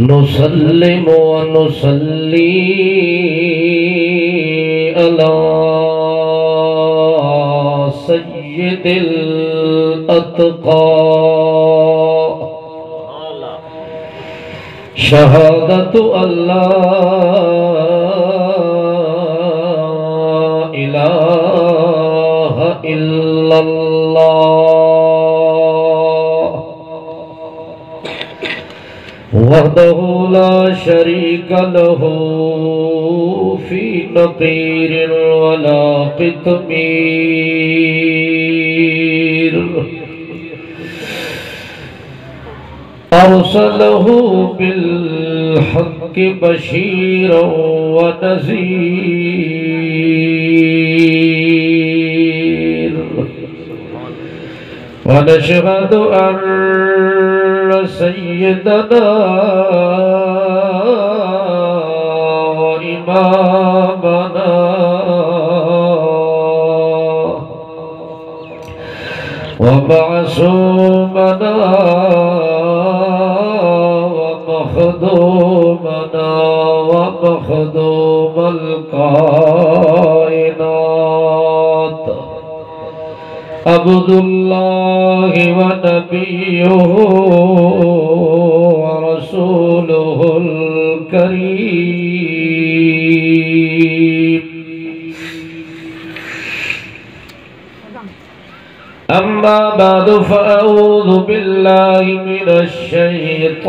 نسلم ونصلي على سيد الأتقى شهادة أن لا إله إلا الله وحده لا شريك له في نقير ولا قطمير أرسله بالحق بشيرا ونذير ونشهد أن سيدنا وإمامنا ومعصومنا ومخدومنا ومخدوم الكائنات عبد الله ونبيه ورسوله الكريم أما بعد فأعوذ بالله من الشيطان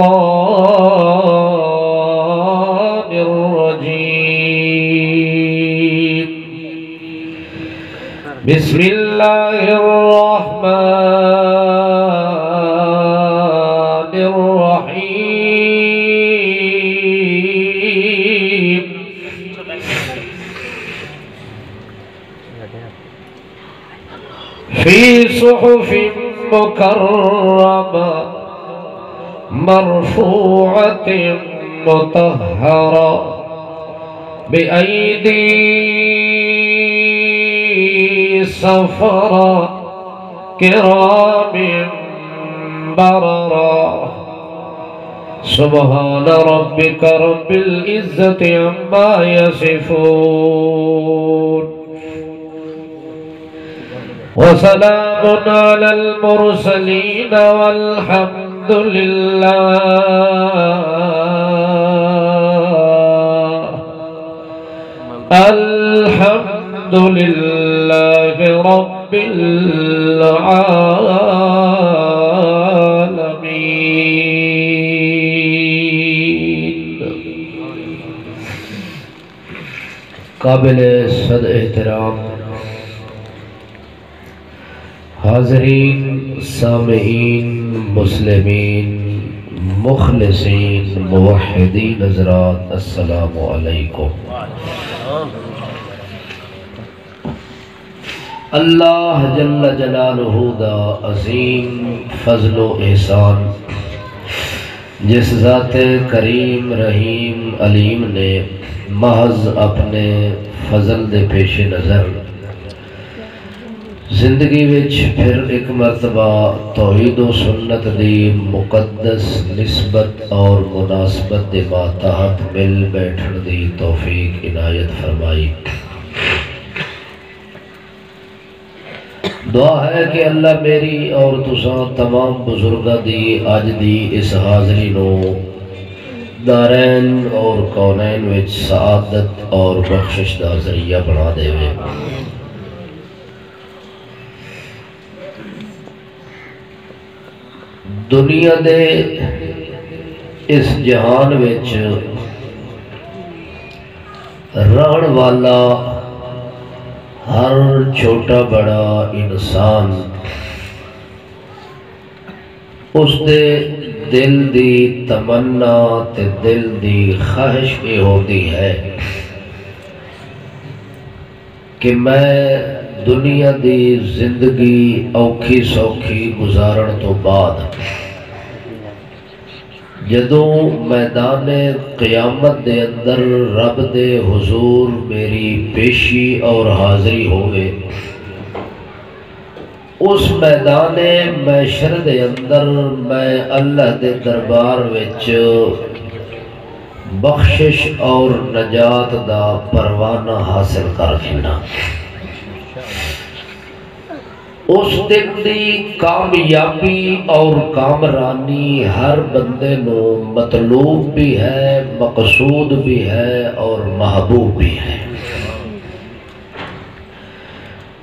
الرجيم بسم الله الرحمن الرحيم في صحف مكرمة مرفوعة مطهرة بأيدي سفرة كرام بررة سبحان ربك رب العزة عما يصفون وسلام على المرسلين والحمد لله الحمد لله رب العالمين. قابل صد احترام حاضرین سامعین مسلمین مخلصین موحدین حضرات السلام علیکم. اللہ جل جلالہ دا عظیم فضل و احسان جس ذات کریم رحیم علیم نے محض اپنے فضل دے پیش نظر زندگی وچ پھر ایک مرتبہ توحید و سنت دی مقدس نسبت اور مناسبت دے ماتحت مل بیٹھن دی توفیق عنایت فرمائی. دعا ہے کہ اللہ میری اور تساں تمام بزرگاں دی آج دی اس حاضری نو دارین اور کونین وچ سعادت اور بخشش دا ذریعہ بنا دے وے. دنیا دے اس جہان وچ رہن والا ہر چھوٹا بڑا انسان اس دے دل دی تمنا تے دل دی خواہش یہ ہوتی ہے کہ میں دنیا دی زندگی اوکھی سوکھی گزارن تو بعد جدوں میدان قیامت دے اندر رب دے حضور میری پیشی اور حاضری ہوئے اس میدان محشر دے اندر میں اللہ دے دربار وچ بخشش اور نجات دا پروانہ حاصل کر لینا۔ اس دن دی کامیابی اور کامرانی ہر بندے نو مطلوب بھی ہے، مقصود بھی ہے اور محبوب بھی ہے۔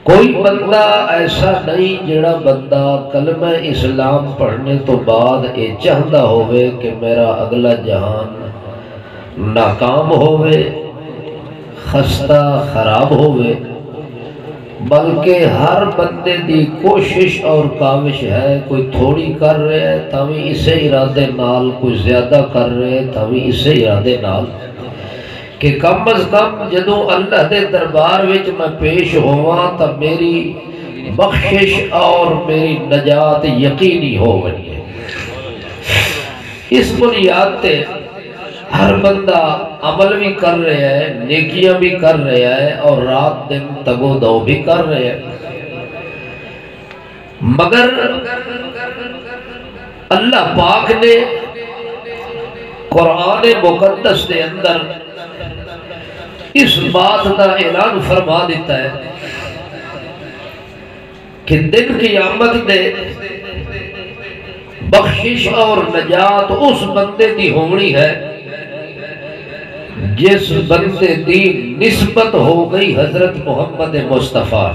کوئی بندہ ایسا نہیں جڑا بندہ کلمہ اسلام پڑھنے تو بعد یہ چاہتا ہوئے کہ میرا اگلا جہان ناکام ہوئے، خستہ خراب ہوئے، بلکہ ہر بندے دی کوشش اور کاوش ہے، کوئی تھوڑی کر رہے ہے تاوی اسے ارادے نال، کوئی زیادہ کر رہے ہے تاوی اسے ارادے نال، کہ کم از کم جدوں اللہ دے دربار وچ میں پیش ہوا تا میری بخشش اور میری نجات یقینی ہو گئی ہے۔ اس بنیاد تے ہر بندہ عمل بھی کر رہا ہے، نیکیاں بھی کر رہا ہے اور رات دن تگو دو بھی کر رہے ہیں، مگر اللہ پاک نے قرآن مقدس دے اندر اس بات کا اعلان فرما دیتا ہے کہ دن قیامت دے بخشش اور نجات اس بندے دی ہونی ہے جس بندے دی نسبت ہو گئی حضرت محمد مصطفیٰ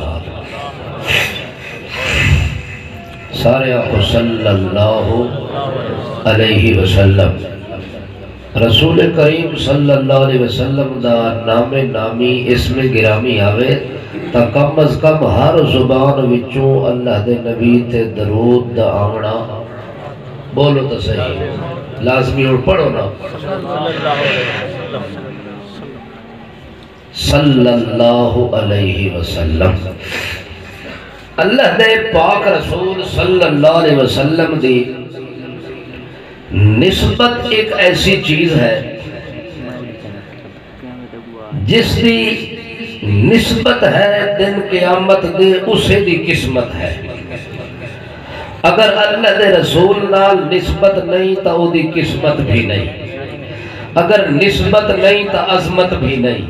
سارے آخو صلی اللہ علیہ وسلم۔ رسول کریم صلی اللہ علیہ وسلم دا نام نامی اسم گرامی آوے تا کم از کم ہر زبان وچوں اللہ دے نبی تے درود دا آمنا بولو تو صحیح، لازمی اور پڑھو نا، صلی اللہ علیہ وسلم۔ اللہ دے پاک رسول صلی اللہ علیہ وسلم دی نسبت ایک ایسی چیز ہے جس دی نسبت ہے دن قیامت دے اسے دی قسمت ہے۔ اگر اللہ دے رسول نال نسبت نہیں تا او دی قسمت بھی نہیں، اگر نسبت نہیں تا عظمت بھی نہیں،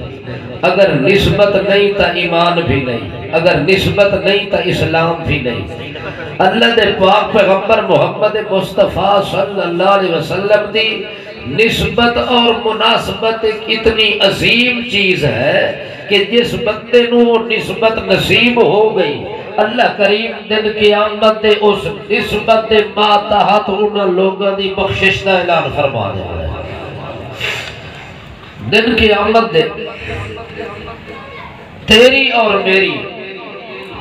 اگر نسبت نہیں تا ایمان بھی نہیں، اگر نسبت نہیں تا اسلام بھی نہیں۔ اللہ دے پاک پیغمبر محمد مصطفیٰ صلی اللہ علیہ وسلم دی نسبت اور مناسبت ایک اتنی عظیم چیز ہے کہ جس بندے نو نسبت نصیب ہو گئی، اللہ کریم دن قیامت دے اس نسبت دے ماتحت انہاں لوگاں دی بخشش دا اعلان فرما دے رہا ہے۔ دن قیامت دے تیری اور میری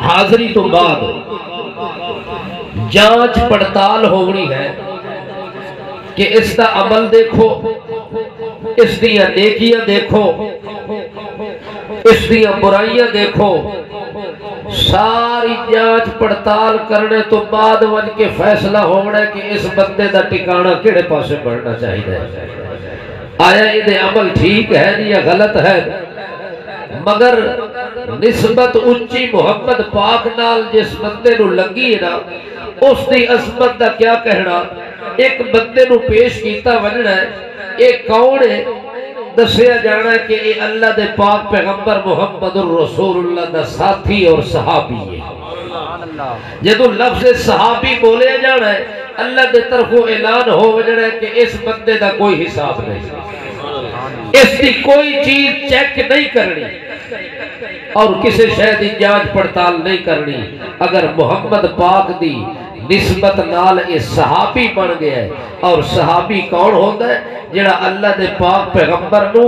حاضری تو بعد جانچ پڑتال ہونی ہے کہ اس دا عمل دیکھو، اس دیا نیکیاں دیکھو، اس دیا برائیاں دیکھو، ساری جانچ پڑتال کرنے تو بعد ون کے فیصلہ ہونا ہے کہ اس بندے دا ٹکانہ کیڑے پاسے بڑھنا چاہیے، آیا یہ دے عمل ٹھیک ہے یا غلط ہے۔ مگر نسبت اونچی محمد پاک نال جس بندے نو لگی ہے نا، اس دی عظمت دا کیا کہنا۔ ایک بندے نو پیش کیتا وننا ہے، ایک کون ہے دسیا جانا ہے کہ یہ اللہ دے پاک پیغمبر محمد الرسول اللہ دا ساتھی اور صحابی ہے۔ جدو لفظ صحابی بولے جانا ہے، اللہ دے طرفوں اعلان ہو وجنا ہے کہ اس بندے دا کوئی حساب نہیں، اس دی کوئی چیز چیک نہیں کرنی اور کسی شاید جانچ پڑتال نہیں کرنی۔ اگر محمد پاک دی نسبت نال یہ صحابی بن گیا ہے، اور صحابی کون ہوتا ہے جڑا اللہ دے پاک پیغمبر نو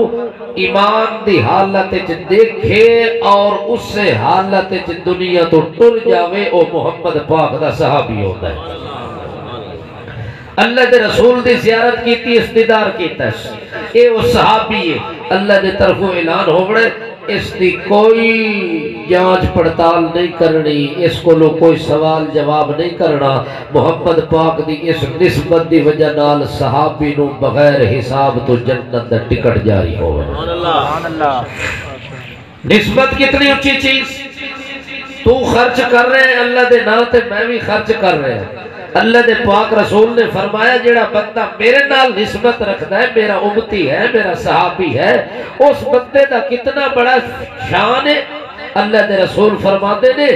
ایمان دی حالت دیکھے اور اس سے حالت دنیا تو ٹر جاوے، او محمد پاک دا صحابی ہوتا ہے۔ اللہ دے رسول دی زیارت کیتی، استدار کیتا ہے، اے وہ صحابی ہے، اللہ دے طرفوں اعلان ہو گئے، اس دی کوئی جانچ پڑتال نہیں کرنی، اس کو لو کوئی سوال جواب نہیں کرنا۔ محمد پاک دی اس نسبت دی وجہ نال صحابی نو بغیر حساب تو جنت دا ٹکٹ جاری ہو گئے۔ نسبت کتنی اچھی چیز، تو خرچ کر رہے ہیں اللہ دے نام تے میں بھی خرچ کر رہے ہیں۔ اللہ دے پاک رسول نے فرمایا جیڑا بندہ میرے نال نسبت رکھتا ہے، میرا امتی ہے، میرا صحابی ہے، اس بندے دا کتنا بڑا شان ہے۔ اللہ دے رسول فرماتے نے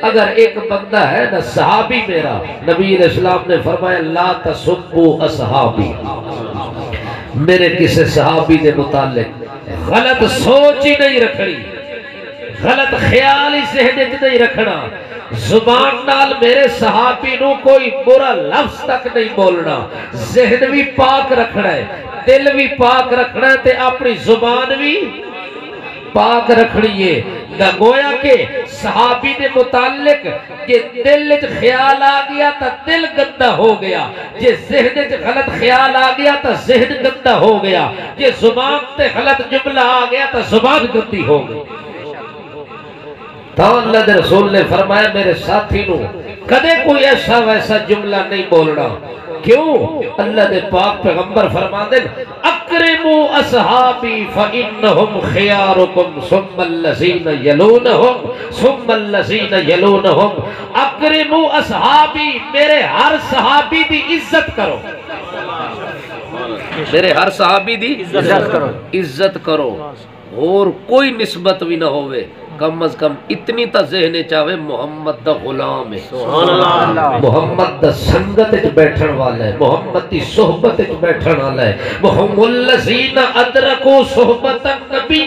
اگر ایک بندہ ہے نا صحابی میرا، نبی علیہ السلام نے فرمایا لا تسبوا اصحابی، میرے کسی صحابی دے متعلق غلط سوچ ہی نہیں رکھنی، غلط خیال ہی ذہن وچ نہیں رکھنا، زبان نال میرے صحابی نو کوئی برا لفظ تک نہیں بولنا، ذہن بھی پاک رکھنا ہے، دل بھی پاک رکھنا ہے تے اپنی زبان بھی پاک رکھنی ہے۔ نہ گویا کہ صحابی دے متعلق کہ دل وچ خیال آ گیا تا دل گندا ہو گیا، جے ذہن وچ غلط خیال آ گیا تا ذہن گندا ہو گیا، جے زبان تے غلط جملہ آ گیا تا زبان گندی ہو گئی۔ تو اللہ دے رسول نے فرمایا میرے ساتھی نو کدے کوئی ایسا ویسا جملہ نہیں بولنا۔ کیوں؟ اللہ دے پاک پیغمبر فرما دیں اکرموا اصحابی فإنہم خیارکم ثم الذین یلونہم ثم الذین یلونہم، اکرموا اصحابی، میرے ہر صحابی دی عزت کرو، میرے ہر صحابی دی عزت کرو، اور کوئی نسبت بھی نہ ہوئے، کم از کم اتنی تا ذہن چاہے محمد دا غلام ہے، محمد دا سنگت اچ بیٹھن والا ہے، محمد دی صحبت اچ بیٹھن والا ہے، محمد الذین ادرکوا صحبت النبی،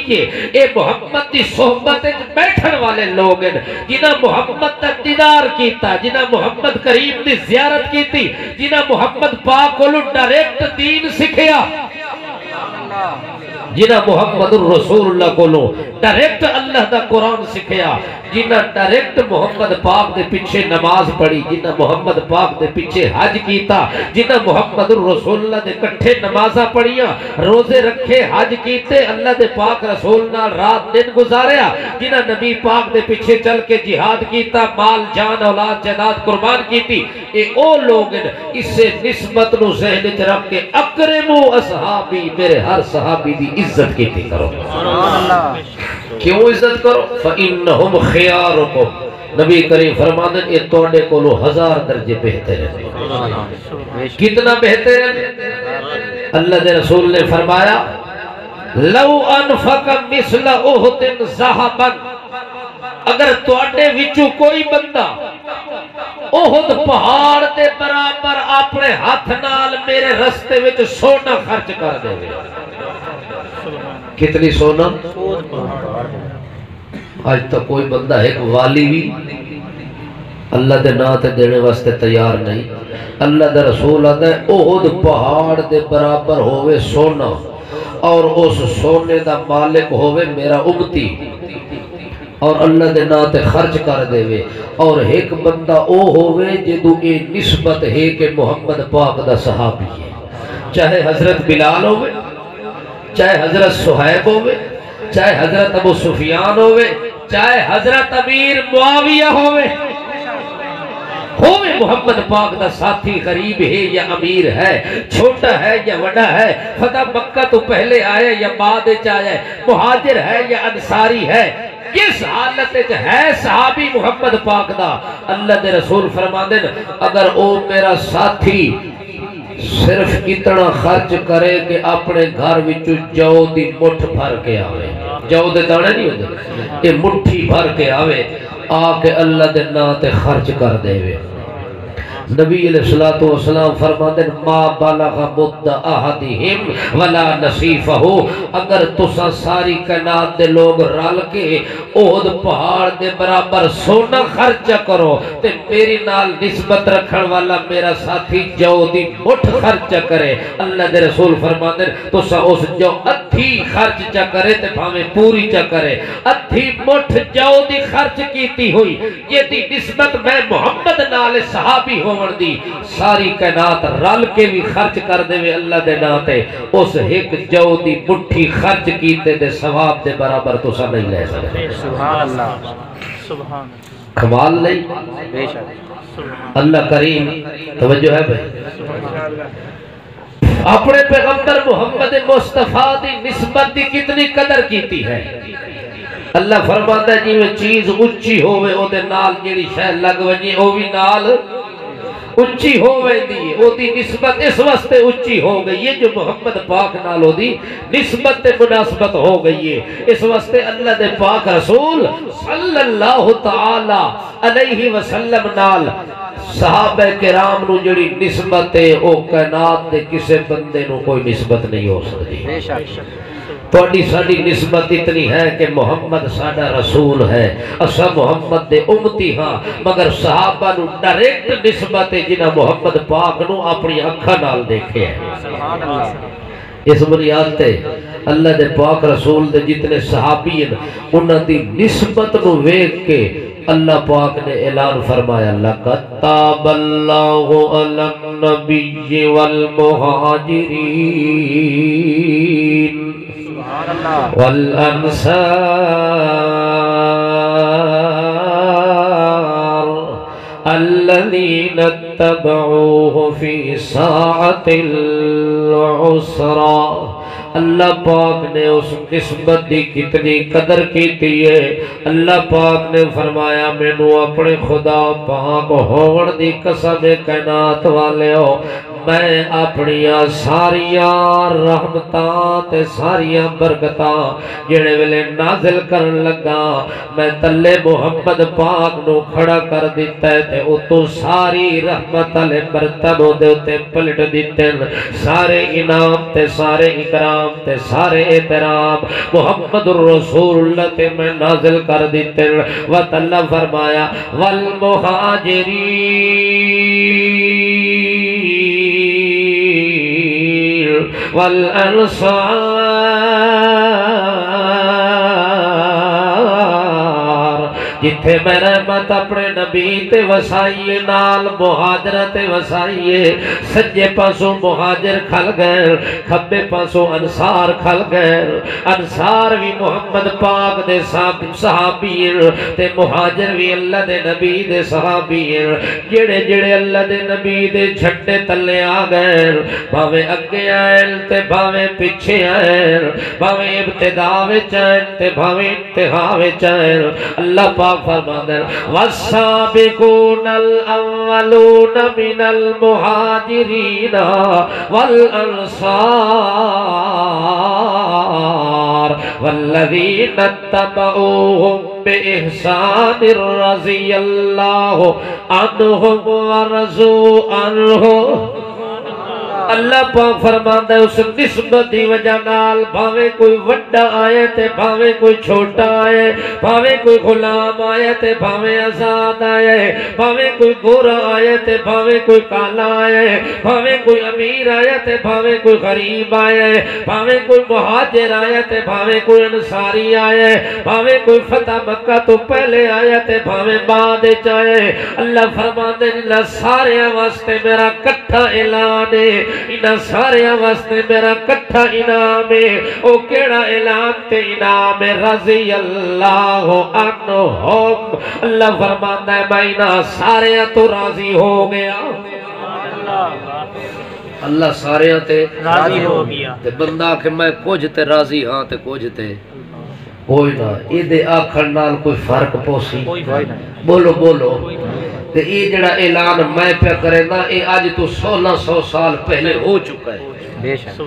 اے محمد دی صحبت اچ بیٹھن والے لوگ ہیں جنہاں محمد دا دیدار کیتا، جنہاں محمد کریم دی زیارت کیتی، جنہاں محمد پاک کو ڈائریکٹ دین سکھیا، جنہاں محمد الرسول اللہ کو ڈائریکٹ اللہ دا قرآن سکھیا، جنہاں ڈائریکٹ محمد پاک دے پیچھے نماز پڑھی، جنہاں محمد پاک دے پیچھے حج کیتا، جنہاں محمد الرسول اللہ دے کٹھے نمازہ پڑھیاں، روزے رکھے، حج کیتے، اللہ دے پاک رسول نال رات دن گزاریا، جنہاں نبی پاک دے پیچھے چل کے جہاد کیتا، مال جان اولاد جائیداد قربان کیتی، اے او لوگ اس سے نسبت نو ذہن وچ رکھ کے اکرموا اصحابی، میرے ہر صحابی دی عزت کیتی کرو۔ کیوں عزت کرو؟ فَإِنَّهُمْ خِيَارُكُمْ، نبی کریم فرماتے ہیں یہ توڑے کو 1000 درجے بہتر ہے۔ کتنا بہتر ہے؟ اللہ دے رسول نے فرمایا لَوْ أَنْفَقَ مِثْلَ أُحُدٍ ذَهَبًا، اگر توڑے وچوں کوئی بندہ احد پہاڑ دے برابر اپنے ہاتھ نال میرے رستے وچ سونا خرچ کر دے، کتنی سونا؟ آج تک کوئی بندہ ایک والی بھی اللہ دے ناتے دینے واسطے تیار نہیں۔ اللہ دے رسول آتا ہے احد پہاڑ دے برابر ہوئے سونا، اور اس سونے دا مالک ہوئے میرا امتی، اور اللہ دے ناتے خرچ کر دے وے، اور ایک بندہ او ہوئے جدو اے نسبت ہے کہ محمد پاک دا صحابی ہے، چاہے حضرت بلال ہوئے، چاہے حضرت صہیب ہوئے، چاہے حضرت ابو سفیان ہوئے، چاہے حضرت امیر معاویہ ہوئے محمد پاک دا ساتھی غریب ہے یا امیر ہے، چھوٹا ہے یا وڈا ہے، فتح مکہ تو پہلے آئے یا بعد آئے، مہاجر ہے یا انصاری ہے، کس حالت ہے صحابی محمد پاک دا، اللہ دے رسول فرما دیں اگر او میرا ساتھی صرف اتنا خرچ کرے کہ اپنے گھر وچوں جو دی مٹھ بھر کے آوے، جو دے دانے نہیں ہوتے، یہ مٹھی بھر کے آوے، آکے اللہ دے ناتے خرچ کر دے وے۔ نبی علیہ السلام فرماتے ہیں ما بلغ مد احدہم ولا نصیفہ، اگر تسا ساری کائنات دے لوگ رل کے احد پہاڑ دے برابر سونا خرچہ کرو تے میری نال نسبت رکھن والا میرا ساتھی جو دی مٹھ خرچہ کرے، اللہ دے رسول فرماتے ہیں تسا اس جو ادھی خرچ چا کرے تے بھاویں پوری چا کرے، ادھی مٹھ جو دی خرچ کیتی ہوئی یہ دی نسبت میں محمد نال صحابی ہوں دی ساری کائنات رل کے بھی خرچ کر دے وے اللہ دے ناتے، اس ایک جو دی مٹھی خرچ کیتے دے ثواب دے برابر تو سا نہیں لے سکتے۔ سبحان اللہ، سبحان کمال نہیں؟ بے شک اللہ کریم توجہ ہے بھائی، اپنے پیغمبر محمد مصطفیٰ دی نسبت دی کتنی قدر کیتی ہے، اللہ فرماتا ہے جی میں چیز اچھی ہوئے او دے نال جیڑی شے لگ وجے او بھی نال اچھی ہو ویندی او دی نسبت اس واسطے اچھی ہو گئی ہے جو محمد پاک نال او دی نسبت مناسبت ہو گئی ہے اس واسطے اللہ دے پاک رسول صلی اللہ تعالی علیہ وسلم نال صحابہ کرام نو جڑی نسبت ہے او کائنات دے کسے بندے نو کوئی نسبت نہیں ہو سکتی بے شک توڑی ساڑی نسبت اتنی ہے کہ محمد ساڑا رسول ہے اسا محمد دے امتی ہاں مگر صحابہ نو ڈائریکٹ نسبت ہے جنہ محمد پاک نو اپنی اکھا نال دیکھے ہیں اس بنیاد تے اللہ دے پاک رسول دے جتنے صحابی ہیں انہاں دی نسبت نو ویکھ کے اللہ پاک نے اعلان فرمایا لَقَدْ تَابَ اللَّهُ عَلَى النَّبِيِّ وَالْمُهَاجِرِينَ وَالْأَنصَارِ الَّذِينَ اتَّبَعُوهُ فِي سَاعَةِ الْعُسْرَةِ اللہ پاک نے اس نسبت دی کتنی قدر کیتی ہے اللہ پاک نے فرمایا مینوں اپنے خدا پاک ہون دی قسم کائنات والے ہو میں اپنیاں ساریاں رحمتاں تے ساریاں برکتاں جڑے ویلے نازل کرن لگا میں تلے محمد پاک نو کھڑا کر دیتا ہے تے اتو ساری رحمت والے برتن دے تے پلٹ دیتے سارے انعام تے سارے اکرام تے سارے احترام محمد الرسول اللہ تے میں نازل کر دیتے وقت اللہ فرمایا والمہاجرین والانصار جتھے میں رحمت اپنے نبی تے وسائیے نال مہاجرہ تے وسائیے سجے پاسوں مہاجر کھل گئے کھبے پاسوں انصار کھل گئے انصار بھی محمد پاک دے صحابی تے مہاجر بھی اللہ دے نبی دے صحابی جڑے جڑے اللہ دے نبی دے جھنڈے تلے آ گئے بھاوے اگے آئے تے بھاوے پیچھے آئے بھاوے ابتدا وچ آئے تے بھاوے انتہا وچ آئے اللہ پاک فرماتے ہیں والسابقون الاولون من المہاجرین والانصار والذین اتبعوهم بإحسان رضی اللہ عنہم ورضوا عنہ اللہ پاک فرماتا ہے اس نسبت دی وجہ نال بھاوے کوئی وڈا آئے تے بھاوے کوئی چھوٹا آئے بھاوے کوئی غلام آئے تے بھاوے آزاد آئے بھاوے کوئی گورا آئے تے بھاوے کوئی کالا آئے بھاوے کوئی امیر آئے تے بھاوے کوئی غریب آئے بھاوے کوئی مہاجر آئے تے بھاوے کوئی انصاری آئے بھاوے کوئی فتح مکہ تو پہلے آئے تے بھاوے بعد چاہے اللہ فرماتے ہیں سارے واسطے میرا کٹھا اعلان ہے انہاں سارے واسطے میرا کٹھا انعام ہے او کیڑا اعلان تے انعام ہے رضی اللہ عنہم اللہ فرماتا ہے میں انہاں سارے تو راضی ہو گیا اللہ سارے تے راضی ہو گیا تے بندہ کہ میں کچھ تے راضی ہاں تے کچھ تے کوئی نہ یہ دے آکھر نال کوئی فرق پوسی بولو بولو تے یہ جڑا اعلان میں پہ کرے نا یہ آج تو 1600 سال پہلے ہو چکا ہے بے شک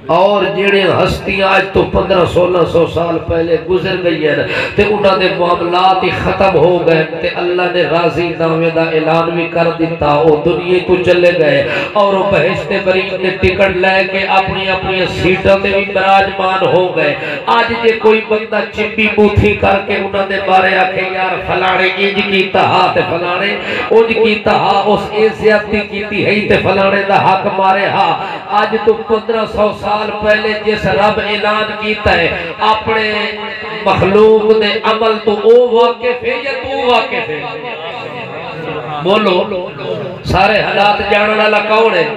اور جڑے ہستیاں آج تو 1500-1600 سال پہلے گزر گئی ہیں تے انہاں دے معاملات ہی ختم ہو گئے تے اللہ نے راضی نامے دا اعلان بھی کر دیتا او دنیا تو چلے گئے اور وہ بہشت برین نے ٹکٹ لے کے اپنی اپنی سیٹوں تے بھی براجمان ہو گئے آج جے کوئی بندہ چپی بوتھی کر کے انہاں دے بارے آکھے یار فلانے انج کیتا ہا تے فلانے انج کیتا ہا اس زیادتی کیتی ہے تے فلانے دا حق مارے ہا آج تو 1500 سال پہلے جس رب اعلان کیتا ہے اپنے مخلوق دے عمل تو او واقف ہے یا تو واقف ہے بولو سارے حالات جاننا والا کون ہے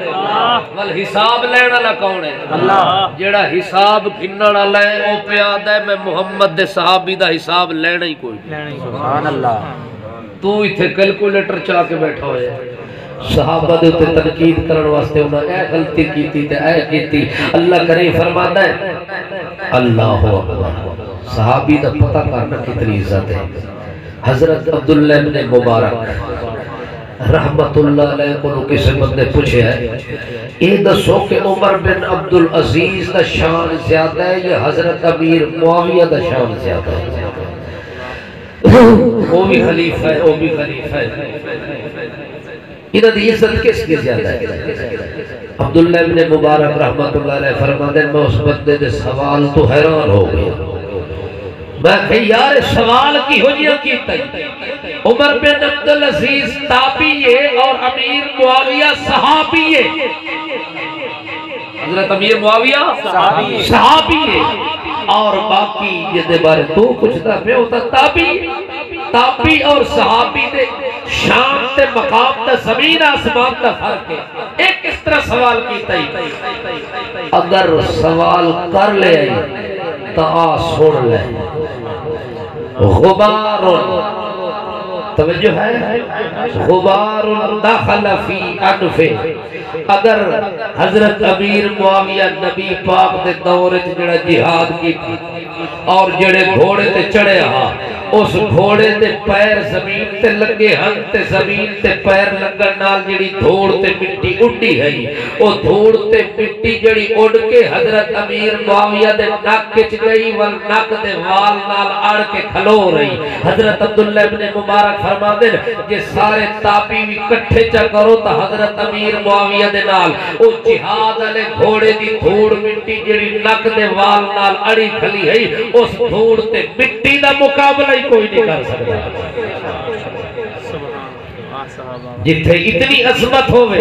والحساب لینا والا کون ہے اللہ جڑا حساب گھننا والا ہے او پہ آدا ہے میں محمد دے صحابی دا حساب لینا ہی کوئی سبحان اللہ تو ایتھے کیلکولیٹر چلا کے بیٹھا ہوئے صحابہ دے تے تنقید کرن واسطے انہاں اے غلطی کیتی تے اے کیتی اللہ کریم فرماتا ہے اللہ اکبر صحابی دا پتہ کرنا کتنی عزت ہے۔ حضرت عبداللہ ابن مبارک رحمت اللہ علیہ کو کسی بندے پوچھے ہے یہ دسو کہ عمر بن عبدالعزیز دا شان زیادہ ہے یا حضرت امیر معاویہ دا شان زیادہ ہے؟ وہ بھی خلیفہ ہے، وہ بھی خلیفہ ہے، انہاں دی عزت کس کی زیادہ ہے؟ عبداللہ ابن مبارک رحمت اللہ علیہ فرماتے ہیں میں اس بندے دے سوال تو حیران ہو گیا، میں کہ یار سوال کی ہو جیا کیتا ہے، عمر بن عبدالعزیز تابعی ہے اور امیر معاویہ صحابی ہے، حضرت امیر معاویہ صحابی ہے، اور باقی یہ دے بارے تو پوچھتا پہ ہوتا تابعی اور صحابی دے شان تے مقام تے زمین آسمان تا فرق ہے۔ ایک اس طرح سوال کیتا ہی اگر سوال کر لے تا سن لے غبار توجہ ہے غبار داخل فی انفے، اگر حضرت امیر معاویہ نبی پاک دے دور جڑا جہاد کی تھی اور جڑے گھوڑے تے چڑھے ہاں اس گھوڑے تے پیر زمین تے لگے ہن تے زمین تے پیر لگن نال جڑی دھوڑ تے مٹی اڈی ہے او دھوڑ تے مٹی جڑی اڑ کے حضرت امیر معاویہ دے نک وچ گئی ول نک دے وال نال اڑ کے کھلو رہی۔ حضرت عبداللہ ابن مبارک فرماتے ہیں کہ سارے تابعی بھی کٹھے چا کرو تا حضرت امیر معاویہ دے نال او جہاد والے گھوڑے دی دھوڑ مٹی جڑی نک دے وال نال اڑی کھلی ہے اس دھوڑ تے مٹی دا مقابلہ کوئی نہیں کر سکتا۔ جتھے اتنی عظمت ہوئے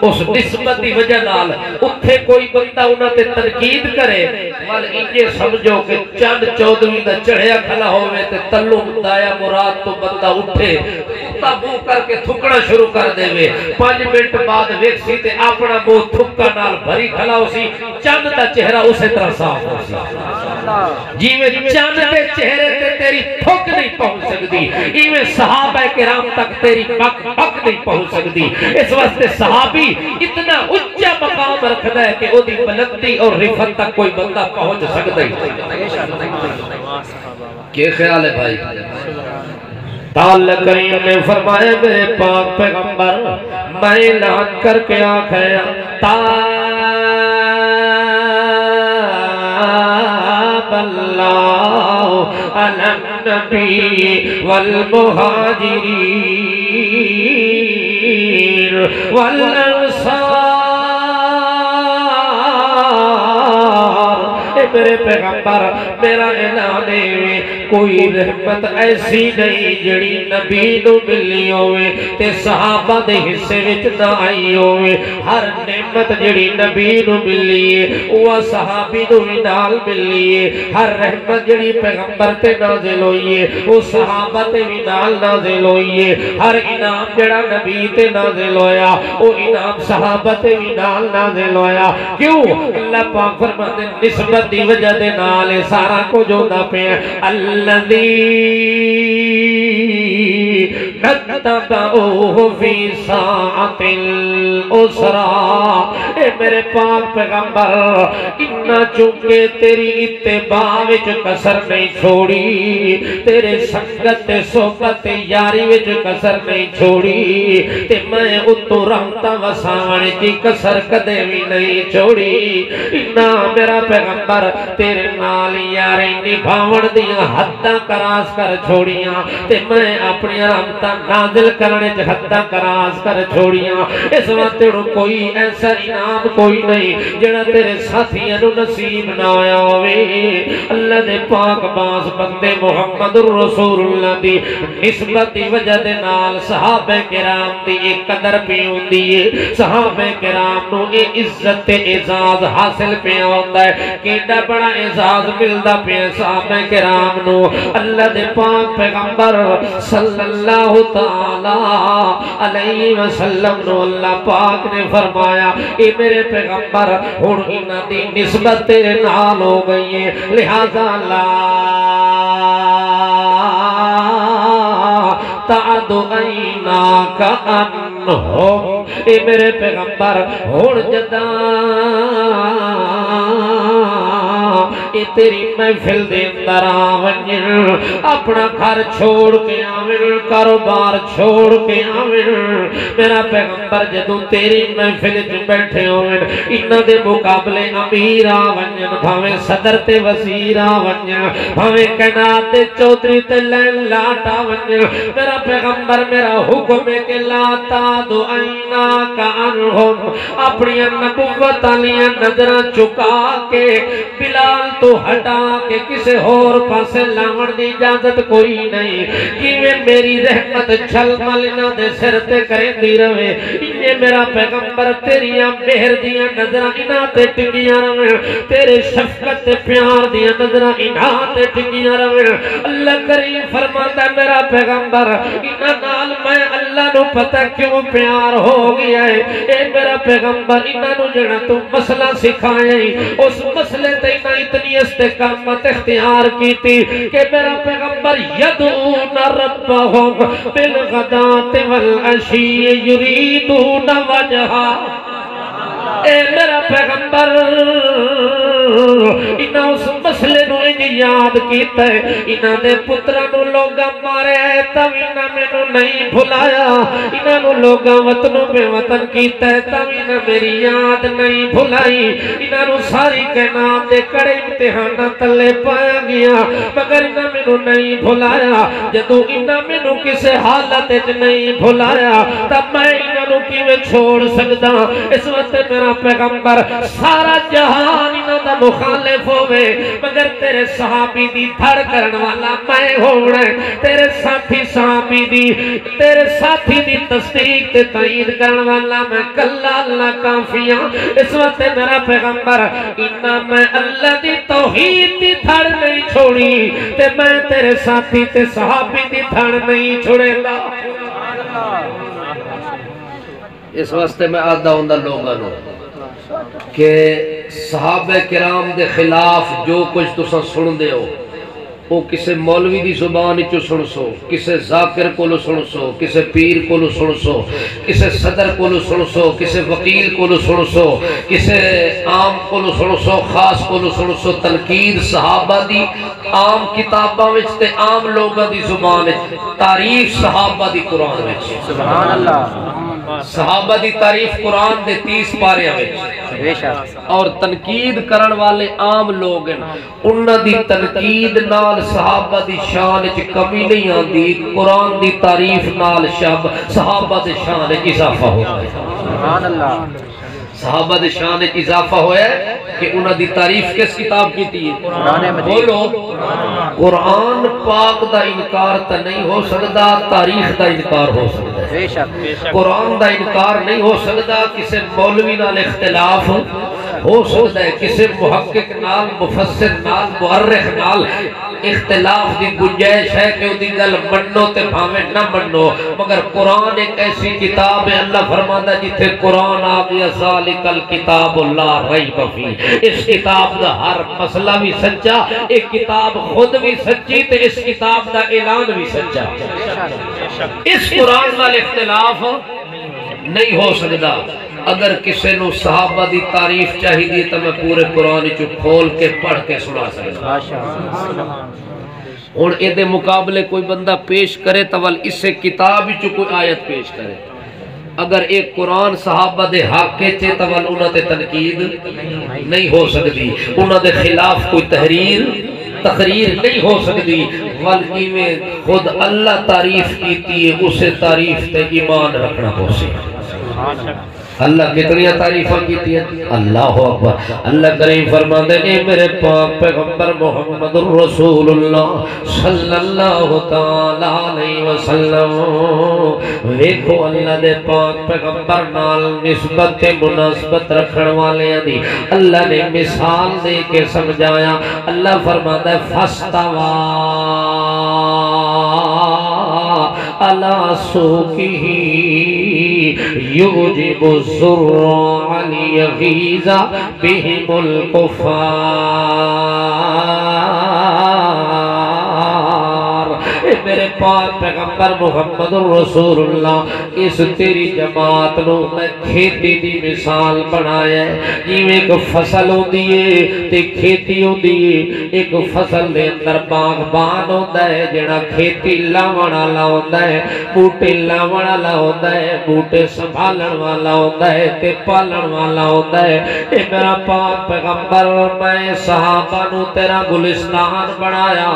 اس نسبت دی وجہ نال اتھے کوئی بندہ انہاں تے تنقید کرے وال انجے سمجھو کہ چند چودویں دا چڑھیا کھلا ہوئے تے تلو دایا مراد تو بندہ اٹھے تابو کر کے تھکڑا شروع کر دے وے 5 منٹ بعد ویکسی تے اپنا منہ تھکا نال بھری کھلا ہو سی چند دا چہرہ اسی طرح صاف ہو سی جی میں چند دے چہرے تے تیری تھک نہیں پہنچ سکتی ایویں صحابہ کرام تک تیری پک نہیں پہنچ سکتی۔ اس واسطے صحابی اتنا اچھا مقام رکھتا ہے کہ وہ دی بلندی اور رفت تک کوئی بندہ پہنچ سکتا ہے۔ کیا خیال ہے بھائی؟ تعالی کریم نے فرمایا میرے پاک پیغمبر میں اعلان کر کے آکھیا اللہ علی النبی والمہاجرین والانصار، میرے پیغمبر میرا اعلان ہے کوئی رحمت ایسی نہیں جڑی نبی نو ملی ہوئے تے صحابہ دے حصے وچ نہ آئی ہوئے۔ ہر نعمت جڑی نبی نو ملی ہے وہ صحابی نو بھی نال ملی ہے، ہر رحمت جڑی پیغمبر تے نازل ہوئی ہے وہ صحابہ تے بھی نال نازل ہوئی ہے، ہر انعام جڑا نبی تے نازل ہویا وہ انعام صحابہ تے بھی نال نازل ہویا۔ کیوں؟ اللہ پاک فرماتے ہیں نسبت دی وجہ دے نال سارا کو جو دا پہ الذی نتبعوہ فی ساعت الاسرا، اے میرے پاک پیغمبر انہا چونکہ تیری اتباع وچ کسر نہیں چھوڑی، تیرے سنگت صحبت یاری وچ کسر نہیں چھوڑی، تے میں اتو رہتا وساونے کی کسر کدے بھی نہیں چھوڑی۔ انہا میرا پیغمبر تیرے نال یاری نبھاون دیا حداں کراس کر چھوڑیاں، تے میں اپنی رحمتاں نازل کرنے حداں کراس کر چھوڑیاں۔ اس وقت کوئی ایسا انعام کوئی نہیں جڑا تیرے ساتھیاں نو نصیب نہ آیا ہوئے۔ اللہ دے پاک باز بندے محمد رسول اللہ دی نسبت دی وجہ دے نال صحابہ کرام دی ایک قدر پہ ہوندی ہے، صحابہ کرام نو ایک عزت تے اعزاز حاصل پہ ہوتا ہے، کیڑا بڑا اعزاز ملدا پہ صحابہ کرام نو۔ اللہ دے پاک پیغمبر صلی اللہ تعالی علیہ وسلم نو اللہ پاک نے فرمایا اے میرے پیغمبر ہن انہاں دی نسبت تیرے نال ہو گئی ہے، لہذا لا تعد عیناک عنہم، اے میرے پیغمبر ہن جداں اے تیری محفل دے اندر آون اپنا گھر چھوڑ کے آون کاروبار چھوڑ کے آون میرا پیغمبر جدوں تیری محفل وچ بیٹھے ہون انہاں دے مقابلے امیر آون بھاویں صدر تے وزیر آون بھاویں کائنات تے چودھری تے لین لاٹ آون میرا پیغمبر میرا حکم ہے کہ لا تعدو عیناک عنہم اپنی نبوت علیہ نظرہ چکا کے بلال تو ہٹا کے کسے اور پاسے لاون دی اجازت کوئی نہیں کیویں میری رحمت چھل ملنا دے سر تے کریں دی روے یہ میرا پیغمبر تیریاں مہر دیاں نظرہ انہاں تے ٹکیاں روے تیرے شفقت تے پیار دیاں نظرہ انہاں تے ٹکیاں روے اللہ کریم فرماتا ہے میرا پیغمبر انہاں نال میں اللہ نو پتہ کیوں پیار ہو گیا ہے اے میرا پیغمبر انہاں نو جڑا تو مسئلہ سکھایا اس مسئلے تے انہاں اتنی استقامت اختیار کی تھی کہ میرا پیغمبر یدعون ربهم بالغداة والعشی یریدون وجہا اے میرا پیغمبر انہاں اس مسئلے نو انج یاد کیتا ہے انہاں دے پترہ نو لوگا مارے تب انہاں میں نو نہیں بھلایا انہاں نو لوگا وطنوں میں وطن کیتا ہے تب انہاں میری یاد نہیں بھلائی انہاں نو ساری کائنات دے کڑے امتحانہ تلے پایا گیا مگر انہاں میں نو نہیں بھلایا جدو انہاں میں نو کسے حالت اچ نہیں بھلایا تب میں انہاں نو کیویں چھوڑ سکدا اس وقت میرا پیغمبر سارا جہان انہاں دا مخالف ہوئے مگر تیرے صحابی دی دھڑ کرن والا میں ہونا تیرے ساتھی صحابی دی تیرے ساتھی دی تصدیق تے تائید کرن والا میں کلا اللہ کافیاں اس وقت میرا پیغمبر انہاں میں اللہ دی توحید دی دھڑ نہیں چھوڑی تے میں تیرے ساتھی تے صحابی دی دھڑ نہیں چھوڑے گا اس واسطے میں آدھا ہوندہ لوگاں نو کہ صحابہ کرام دے خلاف جو کچھ تساں سن دے ہو وہ کسے مولوی دی زبان چو سن سو کسے ذاکر کولو سن سو کسے پیر کولو سن سو کسے صدر کولو سن سو کسے وکیل کولو سن سو کسے عام کولو سن سو خاص کولو سن سو تنقید صحابہ دی عام کتاباں وچ تے عام لوگاں دی زبان وچ تعریف صحابہ دی قرآن وچ سبحان اللہ صحابہ دی تعریف قرآن دے 30 پارے وچ اور تنقید کرن والے عام لوگ ہیں انہاں دی تنقید نال صحابہ دی شان وچ کمی نہیں آندی قرآن دی تعریف نال صحابہ دی شان وچ اضافہ ہوتا ہے سبحان اللہ صحابہ دے شان ایک اضافہ ہویا ہے کہ انہاں دی تعریف کس کتاب کی تھی بولو قرآن پاک دا انکار تا نہیں ہو سکتا تاریخ دا انکار ہو سکتا ہے قرآن دا انکار نہیں ہو سکتا کسے مولوی نال اختلاف ہو سکتا ہے کسے محقق نال مفسر نال مؤرخ نال اختلاف دی گنجائش ہے کہ دی گل منو تے بھاویں نہ منو مگر قرآن ایک ایسی کتاب ہے اللہ فرماتا ہے جتھے قرآن آ گیا ذالک الکتاب لا ریب فیہ اس کتاب دا ہر مسئلہ بھی سچا ایک کتاب خود بھی سچی تے اس کتاب دا اعلان بھی سچا اس قرآن نال اختلاف نہیں ہو سکتا اگر کسی نو صحابہ دی تعریف چاہی دی تو میں پورے قرآن چو کھول کے پڑھ کے سنا سکتا اور اے دے مقابلے کوئی بندہ پیش کرے تو اس سے کتاب چو کوئی آیت پیش کرے اگر ایک قرآن صحابہ دے حق کے چھے تو انہاں تے تنقید نہیں ہو سکتی انہاں دے خلاف کوئی تقریر نہیں ہو سکتی بلکہ میں خود اللہ تعریف کیتی ہے اسے تعریف تے ایمان رکھنا ہو سکتا اللہ کتنی تعریفہ کیتی ہے اللہ اکبر اللہ کریم فرماتے ہیں میرے پاک پیغمبر محمد رسول اللہ صلی اللہ تعالیٰ علیہ وسلم ویکھو اللہ دے پاک پیغمبر نال نسبت مناسبت رکھن والے دی اللہ نے مثال دے کے سمجھایا اللہ فرماتا ہے فاستوا علی سوقہ یوجب الزرع لیغیظ بہم الکفار میرے پاک پیغمبر محمد رسول اللہ اس تیری جماعت نو میں کھیتی دی مثال بنایا ہے جیویں ایک فصل ہوندی ہے تے کھیتی ہوندی ہے ایک فصل دے اندر باغبان ہوندا ہے جڑا کھیتی لاون والا ہوندا ہے بوٹے لاون والا ہوندا ہے بوٹے سنبھالن والا ہوندا ہے تے پالن والا ہوندا ہے اے میرا پاک پیغمبر میں صحابہ نو تیرا گلستان بنایا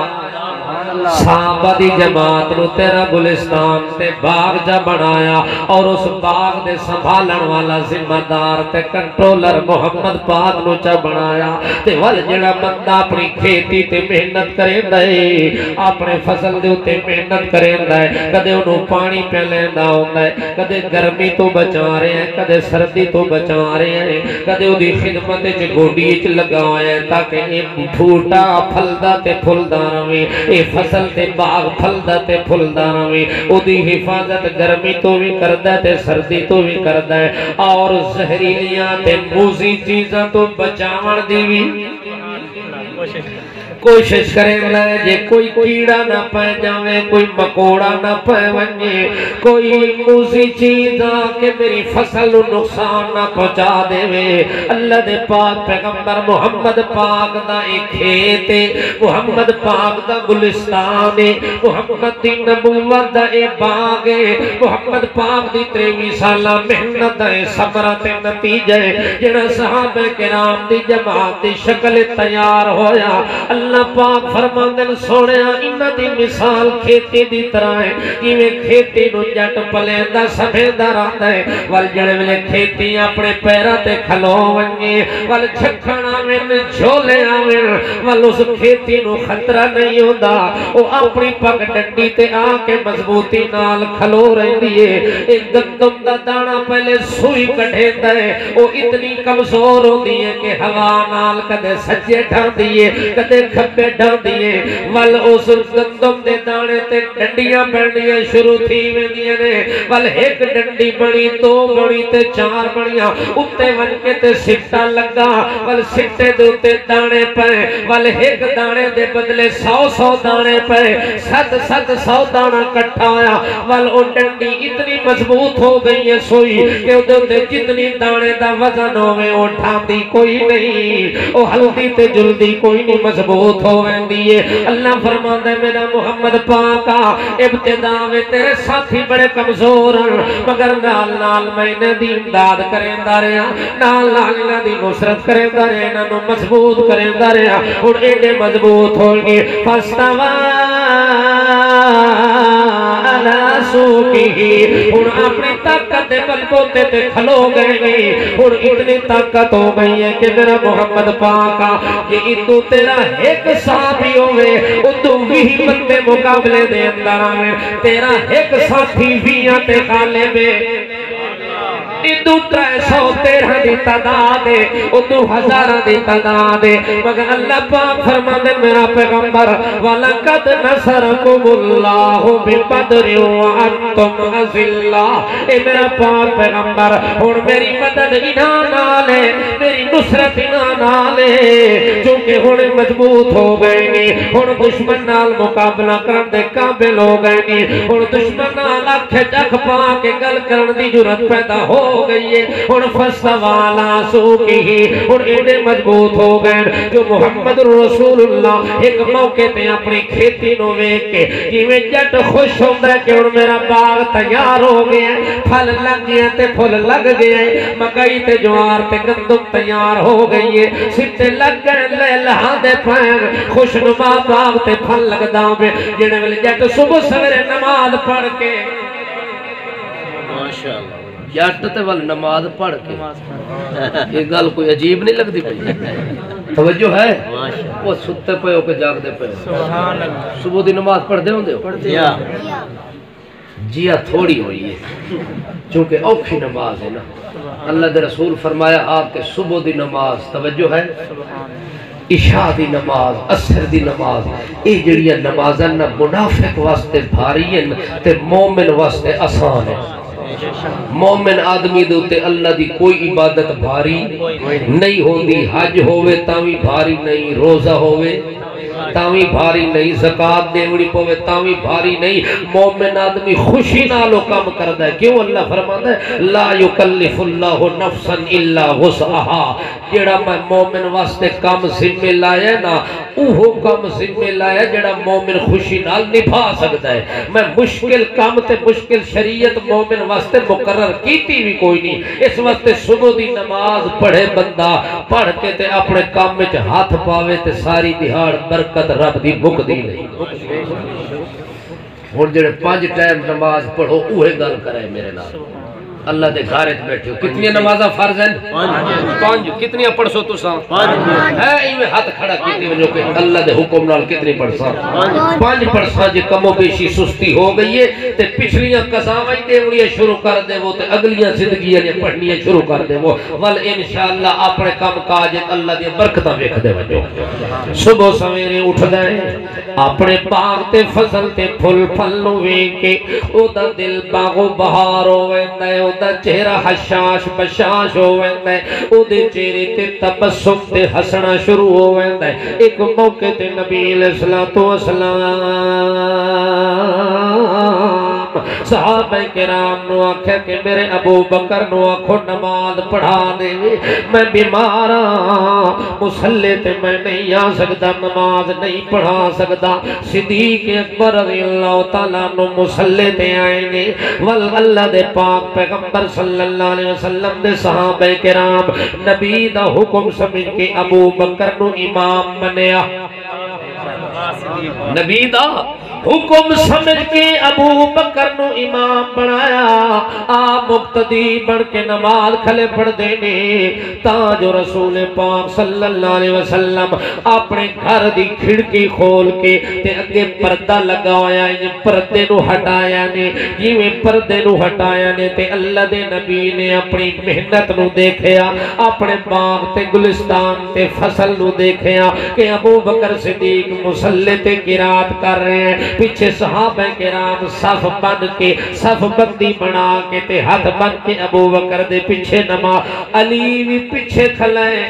صحابہ دی جماعت نو تیرا گلستان تے باغ جا بنایا اور اس باغ دے سنبھالن والا ذمہ دار تے کنٹرولر محمد پاک نو چا بنایا تے ول جڑا بندہ اپنی کھیتی تے محنت کریندا ہے اپنے فصل دے اوتے محنت کریندا ہے کدے اونوں پانی پہ لیندا ہوندا ہے کدے گرمی تو بچا رہے ہیں کدے سردی تو بچا رہے ہیں کدے اودی خدمت وچ گوڈی وچ لگا ہویا ہے تاکہ اے پھوٹا پھلدا تے پھلدا رہے اے فصل تے باغ پھلدا تے پھلدا رہے اودی حفاظت گرمی تو بھی کردا تے سردی تو بھی کردا ہے اور زہریلیاں تے موذی چیزاں تو بچاون دی بھی کوشش کریں لے جے کوئی کیڑا نہ پہ جاوے کوئی مکوڑا نہ پہ ونجے کوئی موذی چیز کہ میری فصل نقصان نہ پہنچا دے وے اللہ دے پاک پیغمبر محمد پاک دا ایک کھیت محمد پاک دا گلستان محمد دی نبوت دا اے باغ محمد پاک دی 23 سالہ محنت دا ثمرہ تے نتیجہ جڑا صحابہ کرام دی جماعت دی شکل تیار ہویا اللہ پاک فرماندن سونیا انہاں دی مثال کھیتی دی طرح ہے جویں کھیتی نو جٹ پلیندا سمیندا رہندا ہے ول جڑے ویلے کھیتی اپنے پیراں تے کھلو ونجے ول چھکھن آویں جھولے آویں ول اس کھیتی نو خطرہ نہیں ہوندا او اپنی پگ ڈنڈی تے آ کے مضبوطی نال کھلو رہندی ہے ایک گندم دا دانا پہلے سوئی کڈھیندا ہے او اتنی کمزور ہوندی ہے کہ ہوا نال کدے سجے ڈھاندی ہے کدے کھبے ڈھاندی ہے ول اس گندم دے دانے تے ڈنڈیاں بننیاں شروع تھی ویندیاں نے ول ایک ڈنڈی بنی دو بنی تے چار بنیاں اُتے ون کے تے سٹا لگا ول سٹے دے اُتے دانے پے ول ایک دانے دے بدلے 100 دانے پے 100 دانا کٹھا ہویا ول او ڈنڈی اتنی مضبوط ہو گئی ہے سوئی کہ اُتے جتنی دانے دا وزن ہوئے اٹھاندی کوئی نہیں او ہلدی تے جلدی کوئی نہیں مضبوط ہو ویندی ہے اللہ فرماندا ہے میرا محمد پاکا ابتدا میں تیرے ساتھی بڑے کمزور ہیں مگر نال نال میں نے دی امداد کریندا رہیا نال نال انہاں دی نصرت کریندا رہیا انہاں نو مضبوط کریندا رہیا ہن ایڈے مضبوط ہو گئے فاستوا ہن اپنی طاقت دے بلبوتے تے کھلو گئے ہن اتنی طاقت ہو گئی ہے کہ میرا محمد پاکا کہ اتو تیرا ایک صحابی ہوئے اتو 20 بندے مقابلے دے اندر آئے تیرا ایک ساتھی ویاں تے غالب ادو 313 دی تعداد ہے ادو 1000 دی تعداد ہے مگر اللہ پاک فرماندے میرا پیغمبر وَلَقَدْ نَصَرَكُمُ اللَّهُ بِبَدْرٍ وَأَنْتُمْ أَذِلَّةٌ اے میرا پاک پیغمبر ہن میری مدد انہاں نال ہے میری نصرت انہاں نال ہے چونکہ ہن مضبوط ہو گئے نے ہن دشمن نال مقابلہ کرن دے قابل ہو گئے نے ہن دشمن نال اکھ چکھ پا کے گل کرن دی جرأت پیدا ہو گئی ہے ہن فسوالا سوکی ہن ایڈے مضبوط ہو گئے جو محمد رسول اللہ ایک موقع تے اپنی کھیتی نو ویکھ کے جویں جٹ خوش ہوندا ہے کہ ہن میرا باغ تیار ہو گیا ہے پھل لگ گئے تے پھل لگ گئے مکئی تے جوار تے گندم تیار ہو گئی ہے سٹے لگ گئے لیلا دے پھل خوشنما باغ تے پھل لگدا ہوے جڑے ویلے جٹ صبح سویرے نماز پڑھ کے ماشاءاللہ جٹ تے ول نماز پڑھ کے یہ گل کوئی عجیب نہیں لگتی پئی توجہ ہے وہ ستے پے ہو کے جاگ دے پے سبحان اللہ صبح دی نماز پڑھ دے ہوندے ہو جیا تھوڑی ہوئی ہے چونکہ اوکھی نماز ہے نا اللہ دے رسول فرمایا آپ کے صبح دی نماز توجہ ہے عشاء دی نماز عصر دی نماز اے جڑیاں نمازاں نہ منافق واسطے بھاری ہیں تے مومن واسطے آسان ہے مومن آدمی دوتے اللہ دی کوئی عبادت بھاری نہیں ہوندی حج ہوئے تاوی بھاری نہیں روزہ ہوئے تاوی بھاری نہیں، زکات دیوڑی پوے تاوی بھاری نہیں۔ مومن آدمی خوشی نالو کام کردا ہے، کیوں اللہ فرماتا ہے لا یکلف اللہ نفسا الا وسعها، جڑا میں مومن واسطے کام ذمہ لایا نا اوہو کام ذمہ لایا جڑا مومن خوشی نال نبھا سکتا ہے۔ میں مشکل کام تے مشکل شریعت مومن واسطے مقرر کیتی بھی کوئی نہیں، اس واسطے صبح دی نماز پڑھے بندہ، پڑھ کے تے اپنے کام میں ہاتھ پاوے تے ساری دیہاڑ برکت رب دی مک دی نہیں۔ اور جڑے 5 ٹائم نماز پڑھو اوہ گل کرے میرے نال، اللہ دے گھارت بیٹھے ہو کتنی نمازہ فرض ہیں؟ 5۔ کتنی پڑھ سو تو ساں؟ ہے ایویں ہاتھ کھڑا کیتی وجہ کہ اللہ دے حکم نال کتنی پڑھ ساں؟ 5 پڑھ ساں۔ جے کم و بیشی سستی ہو گئی ہے تے پچھلیاں قضاویں دیوڑیاں شروع کر دے وہ تے اگلیاں زندگیاں پڑھنیاں شروع کر دے وہ، ول انشاءاللہ اپنے کام کاج اللہ دی برکتاں ویکھ دے وجہ۔ صبح سویرے اٹھ دے اپنے پاک تے فضل تے پھل پھل نو ویکھ کے او دا دل باغو بہار ہوویندا ہے، دا چہرہ حشاش بشاش ہو ویندا ہے، او دے چہرے تے تبسم تے ہسنا شروع ہو ویندا ہے۔ ایک موقع تے نبی علیہ الصلوۃ والسلام صحابہ کرام نو آکھیا کہ میرے ابو بکر نو آکھو نماز پڑھا دے، میں بیمار ہاں، مصلی تے میں نہیں آ سکتا، نماز نہیں پڑھا سکتا۔ صدیق اکبر رضی اللہ تعالیٰ نو مصلی تے آئے نے، ول اللہ دے پاک پیغمبر صلی اللہ علیہ وسلم دے صحابہ کرام نبی دا حکم سمجھ کے ابو بکر نو امام بنیا، نبی دا حکم سمجھ کے ابو بکر نو امام بنایا، آپ مقتدی بن کے نماز کھلے پڑھ دینے تاج رسول پاک صلی اللہ علیہ وسلم اپنے گھر دی کھڑکی کھول کے تے اگے پردہ لگایا، پردے نو ہٹایا نے، جیویں پردے نو ہٹایا نے تے اللہ دے نبی نے اپنی محنت نو دیکھیا، اپنے باغ تے گلستان تے فصل نو دیکھیا کہ ابو بکر صدیق مصلی تے قرات کر رہے ہیں، پیچھے صحابہ کرام صف بن کے صف بندی بنا کے تے ہاتھ بن کے ابو بکر دے پیچھے نماز، علی بھی پیچھے کھلائے،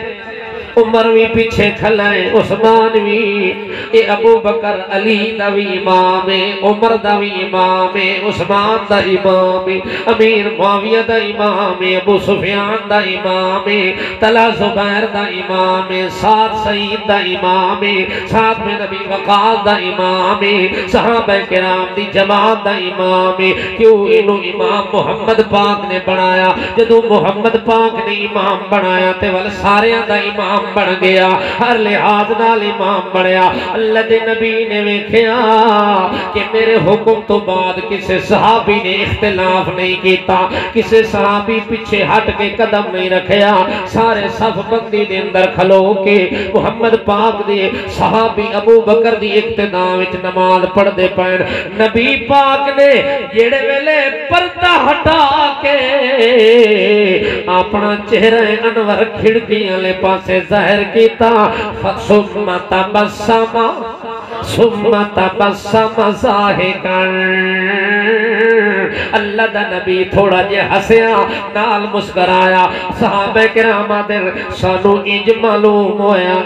عمر بھی پیچھے کھلائے، عثمان بھی، اے ابو بکر علی دا بھی امام ہے، عمر دا بھی امام ہے، عثمان دا امام ہے، امیر معاویہ دا امام ہے، ابو سفیان دا امام ہے، طلحہ زبیر دا امام ہے، سعد سعید دا امام ہے، سعد بن ابی وقاص دا امام ہے، صحابہ کرام دی جماعت دا امام ہے۔ کیوں انہوں امام محمد پاک نے بنایا، جدو محمد پاک نے امام بنایا تے وال سارے دا امام بن گیا، ہر لحاظ نال امام بنیا۔ اللہ دے نبی نے ویکھیا کہ میرے حکم تو بعد کسے صحابی نے اختلاف نہیں کیتا، کسے صحابی پیچھے ہٹ کے قدم نہیں رکھیا، سارے صف بندی دے اندر کھلو کے محمد پاک دے صحابی ابو بکر دی اقتداء وچ نماز پڑھ دے پین۔ نبی پاک نے جڑے ویلے پردہ ہٹا کے اپنا چہرہ انور کھڑکیاں لے پاسے ظاہر کیتا، ثم تبسم ضاحکاً، اللہ دا نبی تھوڑا جے ہسیا نال مسکرایا۔ صحابہ کرام دل سانو انج معلوم ہویا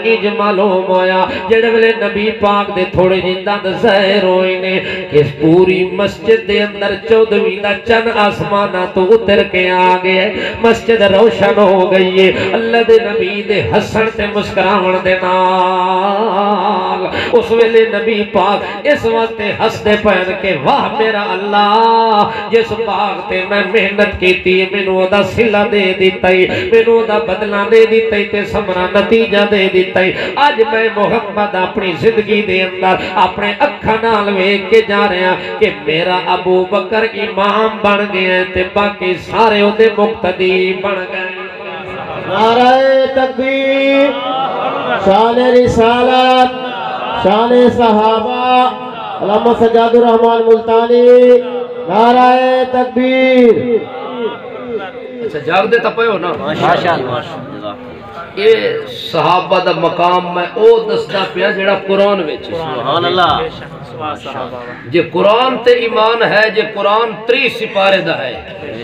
جڑے ویلے نبی پاک دے تھوڑے جنداں ظاہر ہوئے نے کہ پوری مسجد دے اندر 14ویں دا چن آسمانہ تو اتر کے آ گئے، مسجد روشن ہو گئی ہے۔ اللہ دے نبی دے حسن تے مسکراون دے نال اس ویلے نبی پاک اس وقت ہس دے پہن کے واہ میرا اللہ، جس باغ تے میں محنت کیتی مینوں دا صلہ دے دتی، مینوں دا بدلہ دے دتی تے ثمرہ نتیجہ دے دتی۔ اج میں محمد اپنی زندگی دے اندر اپنے اکھاں نال ویکھ کے جا رہا کہ میرا ابو بکر امام بن گیا تے باقی سارے او دے مقتدی بن گئے۔ نعرہ تکبیر، شان رسالت، شان صحابہ، علامہ سجاد الرحمن ملتانی، نعرہ تکبیر۔ اچھا جاگ دے تپے ہو نا ماشاءاللہ، یہ صحابہ دا مقام میں او دستا پیا جڑا قرآن وچ سبحان اللہ، جے قرآن تے ایمان ہے، جے قرآن 3 سپارے دا ہے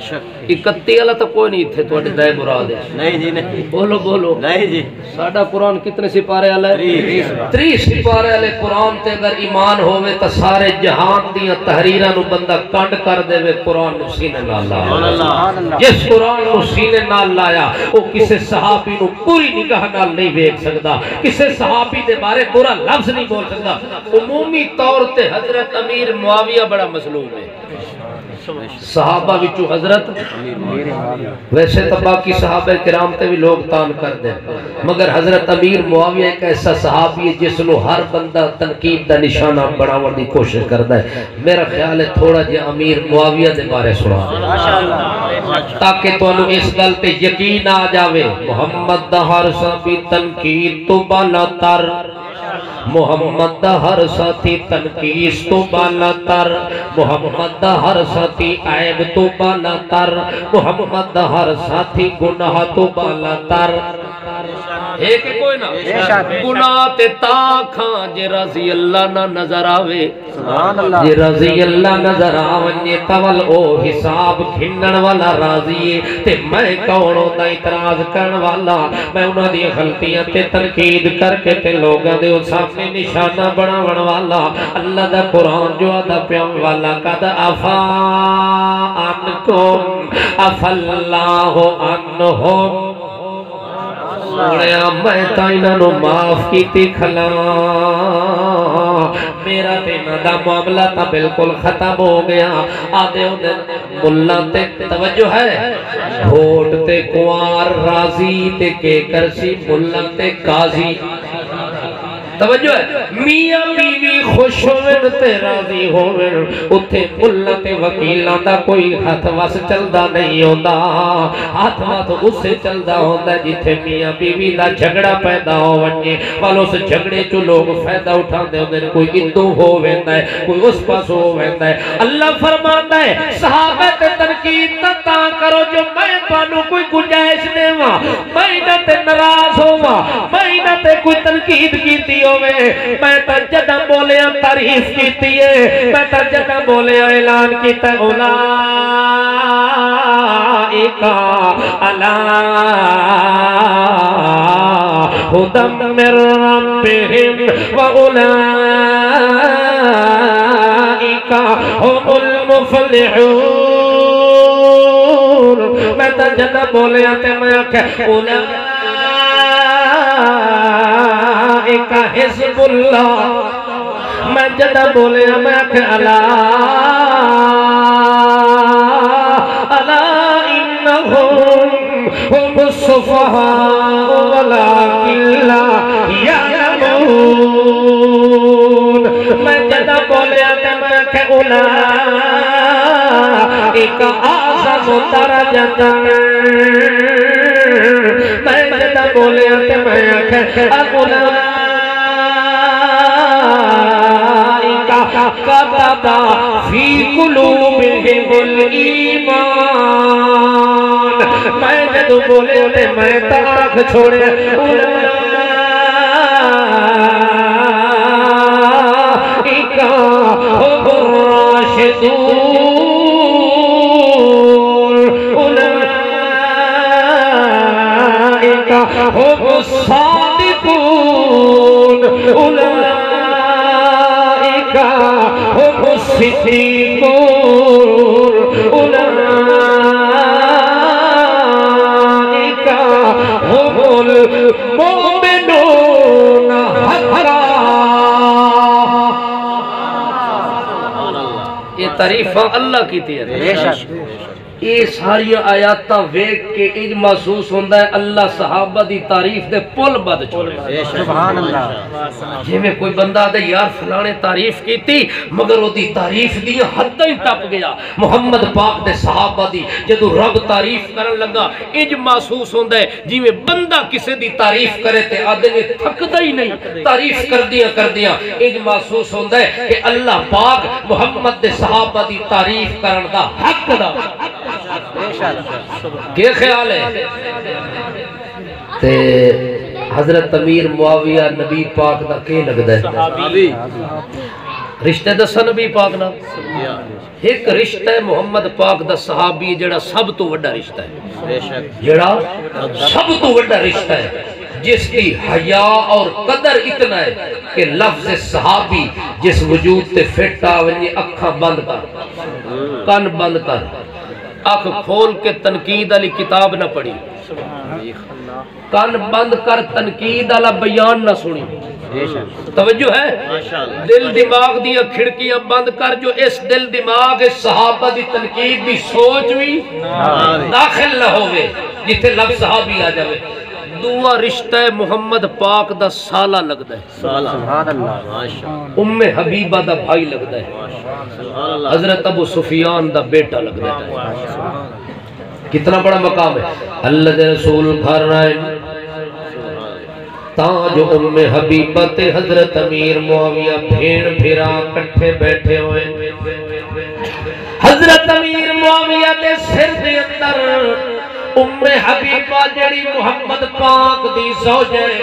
31 والا تو کوئی نہیں تھے تو دے مراد ہے نہیں جی نہیں بولو بولو نہیں جی ساڈا قرآن کتنے سپارے والا ہے 30 سپارے والے قرآن تے اگر ایمان ہوے تو سارے جہان دیاں تحریراں نو بندہ کنڈ کر دے وے قرآن نو سینے نال لایا جس قرآن نو سینے نال لایا وہ کسے صحابی نو پوری نگاہ نال نہیں ویکھ سکدا کسے صحابی دے بارے برا لفظ نہیں بول سکدا عمومی طور تے حضرت امیر معاویہ بڑا مظلوم ہے صحابہ وچوں حضرت ویسے تو باقی صحابہ کرام تے بھی لوگ تان کر دیں مگر حضرت امیر معاویہ ایک ایسا صحابی ہے جس نو ہر بندہ تنقید دا نشانہ بناون دی کوشش کردا ہے میرا خیال ہے تھوڑا جہا امیر معاویہ دے بارے سنا تاکہ تانوں اس گل تے یقین آ جاوے محمد دا ہر صحابی تنقید تو بالا تر محمد دا ہر ساتھی تنقیس تو بالا تر محمد دا ہر ساتھی عیب تو بالا تر محمد دا ہر ساتھی گناہ تو بالا تر ایک کوئی نہ گناہ تے تاکھاں جے رضی اللہ نہ نظر آوے جے رضی اللہ نظر آوے تول او حساب کھنن والا راضی تے میں کونوں دا اعتراض کرن والا میں انہاں دی غلطیاں تے تنقید کر کے تے لوگاں دے سامنے نشانہ بناون والا اللہ دا قرآن جو ادا پیام والا قد عفا عنکم عفا اللہ عنہم سوڑیا میں تائنہ نو معاف کیتی کھلا میرا تینہ دا معاملہ تا بالکل ختم ہو گیا آدھے انہیں ملہ تے توجہ ہے بھوٹ تے کوار راضی تے کے کرسی ملہ تے قاضی توجہ ہے میاں بیوی خوش ہوئن تے راضی ہوئن اتھے ملہ تے وکیلان دا کوئی ہاتھ وس چلدا نہیں ہوندہ ہاتھ وس اس سے چلدا ہوندہ جتھے میاں بیوی دا جھگڑا پیدا ہوئنجے والو اس جھگڑے چو لوگ فیدہ اٹھان دے ہوندے کوئی ادو ہو ویندہ ہے کوئی اس پاس ہو ویندہ ہے اللہ فرماتا ہے صحابہ تے تنقید تا کرو جو میں پانو کوئی گنجائش دے ماں میں نہ تے نراز ہو ماں میں نہ تے کوئی تنقید کیتی میں تجدہ بولیا تعریف کیتی ہے میں تجدہ بولیا اعلان کیتا ہے اولائکا علی ہدی من ربہم و اولائکا هم المفلحون میں تجدہ بولیا تے میں اولائکا حزب اللہ میں جدہ بولے میں کہ الا انہم هم الصفحاء ولكن لا يعلمون میں جدہ بولے میں کہ اولئک اعظم درجۃ میں جدہ بولے میں کہ كتب في قلوبهم الإيمان میں جدو بولے میں تاک چھوڑے اولئک هم الراشدون اولئک هم الصادقون اولئک هم الصديقون اولئک هم المؤمنون حقا یہ تعریفہ اللہ کی تیرے یہ ساری آیاتاں ویک کے اج محسوس ہوندہ ہے اللہ صحابہ دی تعریف دے پل بد چھوڑے سبحان اللہ جی میں کوئی بندہ دے یار فلانے تعریف کی تھی مگر وہ دی تعریف دی حد ہی ٹپ گیا محمد پاک دے صحابہ دی جدو رب تعریف کرن لگا اج محسوس ہوندہ ہے جی میں بندہ کسے دی تعریف کرے تے آدھے تھک دا ہی نہیں تعریف کر دیا اج محسوس ہوندہ ہے کہ اللہ پاک محمد دے صحابہ دی تعریف کرن دا حق دا کیا خیال ہے تے حضرت امیر معاویہ نبی پاک دا کے لگ دے رشتہ دسا نبی پاک نا ایک رشتہ ہے محمد پاک دا صحابی جڑا سب تو وڈا رشتہ ہے، جڑا سب تو وڈا رشتہ ہے، جس کی حیا اور قدر اتنا ہے کہ لفظ صحابی جس وجود تے فٹ آوے اکھاں بند کر، کان بند کر، آنکھ کھول کے تنقید علی کتاب نہ پڑھی، کان بند کر تنقید علی بیان نہ سنی، توجہ ہے، دل دماغ دیا کھڑکیاں بند کر، جو اس دل دماغ اس صحابہ دی تنقید دی سوچ بھی داخل نہ ہوئے جتھے لفظ صحابی آ جاوے۔ دعا رشتہ محمد پاک دا سالہ لگتا ہے، سبحان اللہ، ام حبیبہ دا بھائی لگتا ہے، حضرت ابو سفیان دا بیٹا لگتا ہے۔ کتنا بڑا مقام ہے، اللہ دے رسول گھر آئے تاں جو ام حبیبہ تے حضرت امیر معاویہ بھیڑ بھیرا کٹھے بیٹھے ہوئے، حضرت امیر معاویہ تے سر دے اندر ام حبیبہ جڑی محمد پاک دی زوج ہے،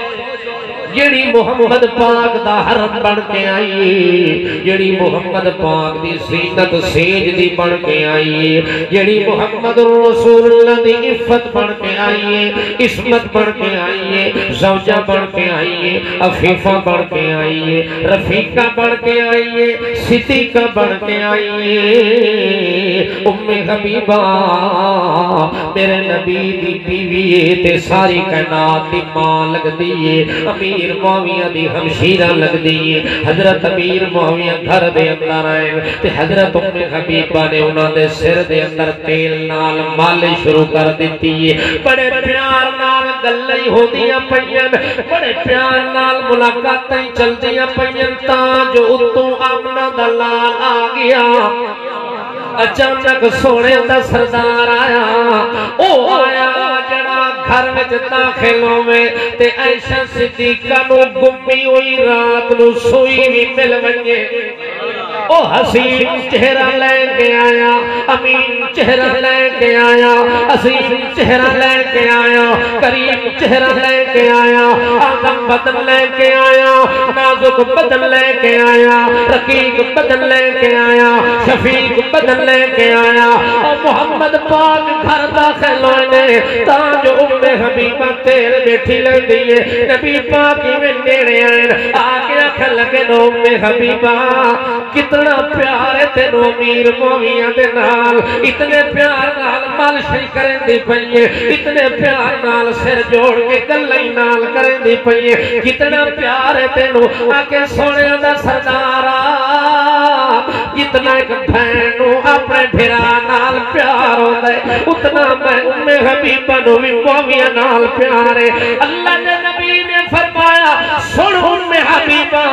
جڑی محمد پاک دا حرم بن کے آئی، جڑی محمد پاک دی زینت سیج دی بن کے آئی، جڑی محمد رسول اللہ دی عفت بن کے آئی، عصمت بن کے آئی، زوجہ بن کے آئی، عفیفہ بن کے آئی، رفیقہ بن کے آئی، صدیقہ بن کے آئی، ام حبیبہ میرے نبی دی بیوی تے ساری کائنات دی ماں لگ دیئے، امیر معاویہ دی ہمشیرہ لگ دیئے۔ حضرت امیر معاویہ گھر دے اندر آئے تے حضرت ام حبیبہ نے انہاں دے سر دے اندر تیل نال مالش شروع کر دیتی ہے، بڑے پیار نال گلیں ہو دیا پئین، بڑے پیار نال ملاقاتیں چل دیا پئین، تاں جو اتوں آمنہ دلال آ گیا، اچانک سونے دا سردار آیا، او آیا جڑا گھر وچ داخل ہوئے تے عائشہ صدیقہ نو گمی ہوئی رات نو سوئی بھی مل ونجے، او حسین چہرہ لے کے آیا، امین چہرہ لے کے آیا، حسین چہرہ لے کے آیا، کریم چہرہ لے کے آیا، آدم بدن لے کے آیا، نازک بدن لے کے آیا، رقیق بدن لے کے آیا، شفیق بدن لے کے آیا، اور محمد پاک گھر داخل ہوئے تاں جو ام حبیبہ تیل بیٹھی لگ دیئے، نبی پاکی میں نیڑے آئے، آگے آکھا لگے نو ام حبیبہ کتنا پیار ہے تینو امیر معاویہ دے نال، اتنے پیار نال مالشی کریں دی پئیے، اتنے پیار نال سر جوڑ کے گلیں نال کریں دی پئیے، کتنا پیار ہے تینو آکے سونے دا سردارا، جتنا ایک بھینو اپنے بھیرا نال پیار ہوتا ہے، اتنا میں ام حبیبہ نو بھی معاویہ نال پیار ہے۔ اللہ نے نبی نے فرمایا سن ام حبیبہ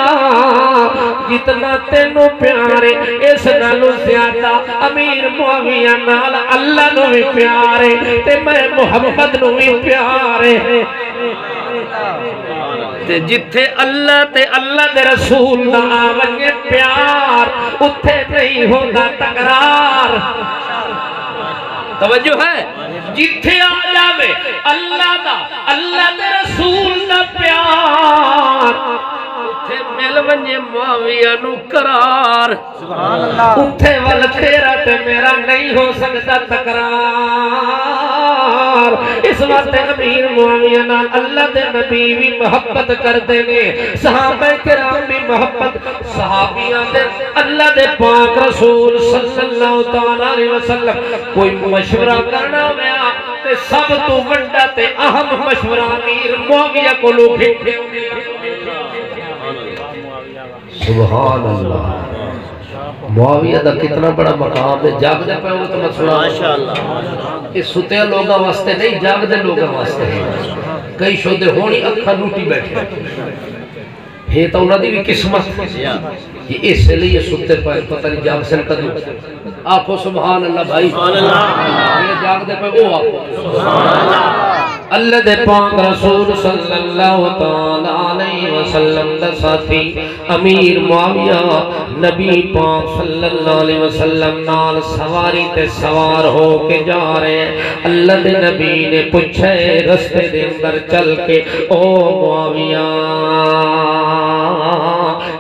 جتنا تینو پیارے اس نالو زیادہ امیر معاویہ نال اللہ نو بھی پیارے تے میں محمد نو بھی پیارے، تے جتھے اللہ تے اللہ دے رسول دا آونگے پیار اتھے نہیں ہوتا تقرار، توجہ ہے، جتھے آ جاوے اللہ دا اللہ دے رسول دا پیار اتھے مل ونجے معاویہ نو قرار، اتھے وال تیرا تے میرا نہیں ہو سکتا تقرار۔ اس وقت امیر معاویہ نال اللہ دے نبی بھی محبت کر دے گے، صحابہ کرام بھی محبت، صحابیاں دے اللہ دے پاک رسول صلی اللہ علیہ وسلم کوئی مشورہ کرنا ہویا تے سب تو وڈا تے اہم مشورہ امیر معاویہ کو لوگ سبحان اللہ۔ معاویہ دا کتنا بڑا مقام ہے، جاگ دے پہ تو مسئلہ ماشاءاللہ، اس ستے لوگاں واسطے نہیں جاگ دے لوگاں واسطے ہیں، کئی شودے ہونی اکھا لوٹی بیٹھے ہے تو انہوں دی بھی قسمت یہ اس لیے ستے پہ پتہ نہیں جاگ سکتا دوں، آنکھو سبحان اللہ بھائی، یہ جاگ دے پہ وہ آنکھو اللہ دے پاک رسول صلی اللہ علیہ وسلم دا ساتھی امیر معاویہ نبی پاک صلی اللہ علیہ وسلم نال سواری تے سوار ہو کے جا رہے ہیں، اللہ دے نبی نے پوچھے رستے دے اندر چل کے او معاویہ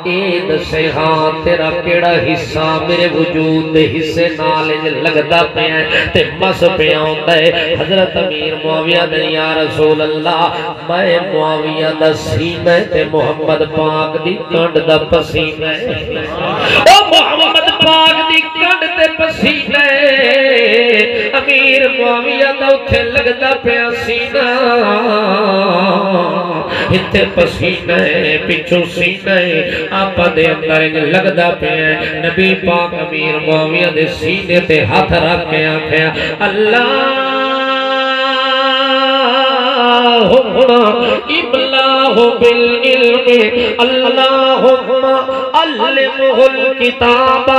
اے دسے ہاں تیرا کیڑا حصہ میرے وجود دے حصے نال لگدا پیا تے مس پیا ہوندا ہے حضرت امیر معاویہ نے یا رسول اللہ میں معاویہ دا سینہ تے محمد پاک دی کنڈ دا پسینہ او محمد پاک دی کنڈ تے پسینہ امیر معاویہ دا اتھے لگدا پیا سینہ اتھے پسینہ پچھو سینہ آپا دے اندر لگدا پیا نبی پاک امیر معاویہ دے سینے تے ہاتھ رکھ کے آکھیا اللہ املاہ بالعلم اللہم علمہ الکتاب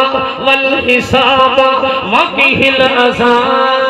والحساب وقہ العذاب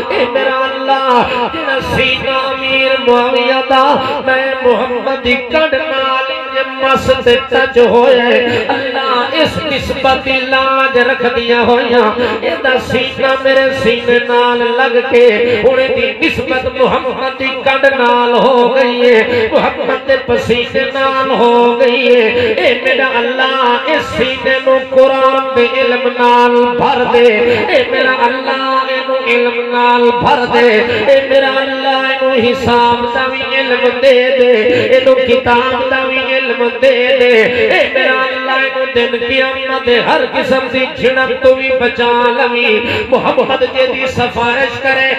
اے میرا اللہ جنہ سینہ امیر معاویہ دا میں محمد کنڈ نال مس تے ٹچ ہوئے اللہ اس نسبت لاج رکھ دیا ہویا ایدہ سینہ میرے سینے نال لگ کے انہیں دی نسبت محمد دی کنڈ نال ہو گئی ہے محمد دے پسینے نال ہو گئی ہے اے میرا اللہ اس سینے نو قرآن دے علم نال بھر دے اے میرا اللہ انو علم نال بھر دے اے میرا اللہ انو حساب دا بھی علم دے دے انو کتاب دا بھی علم دے دے اے میرا اللہ انو دن قیامت ہر قسم دی جھڑک تو بھی بچا لوی محمد جدی سفارش کرے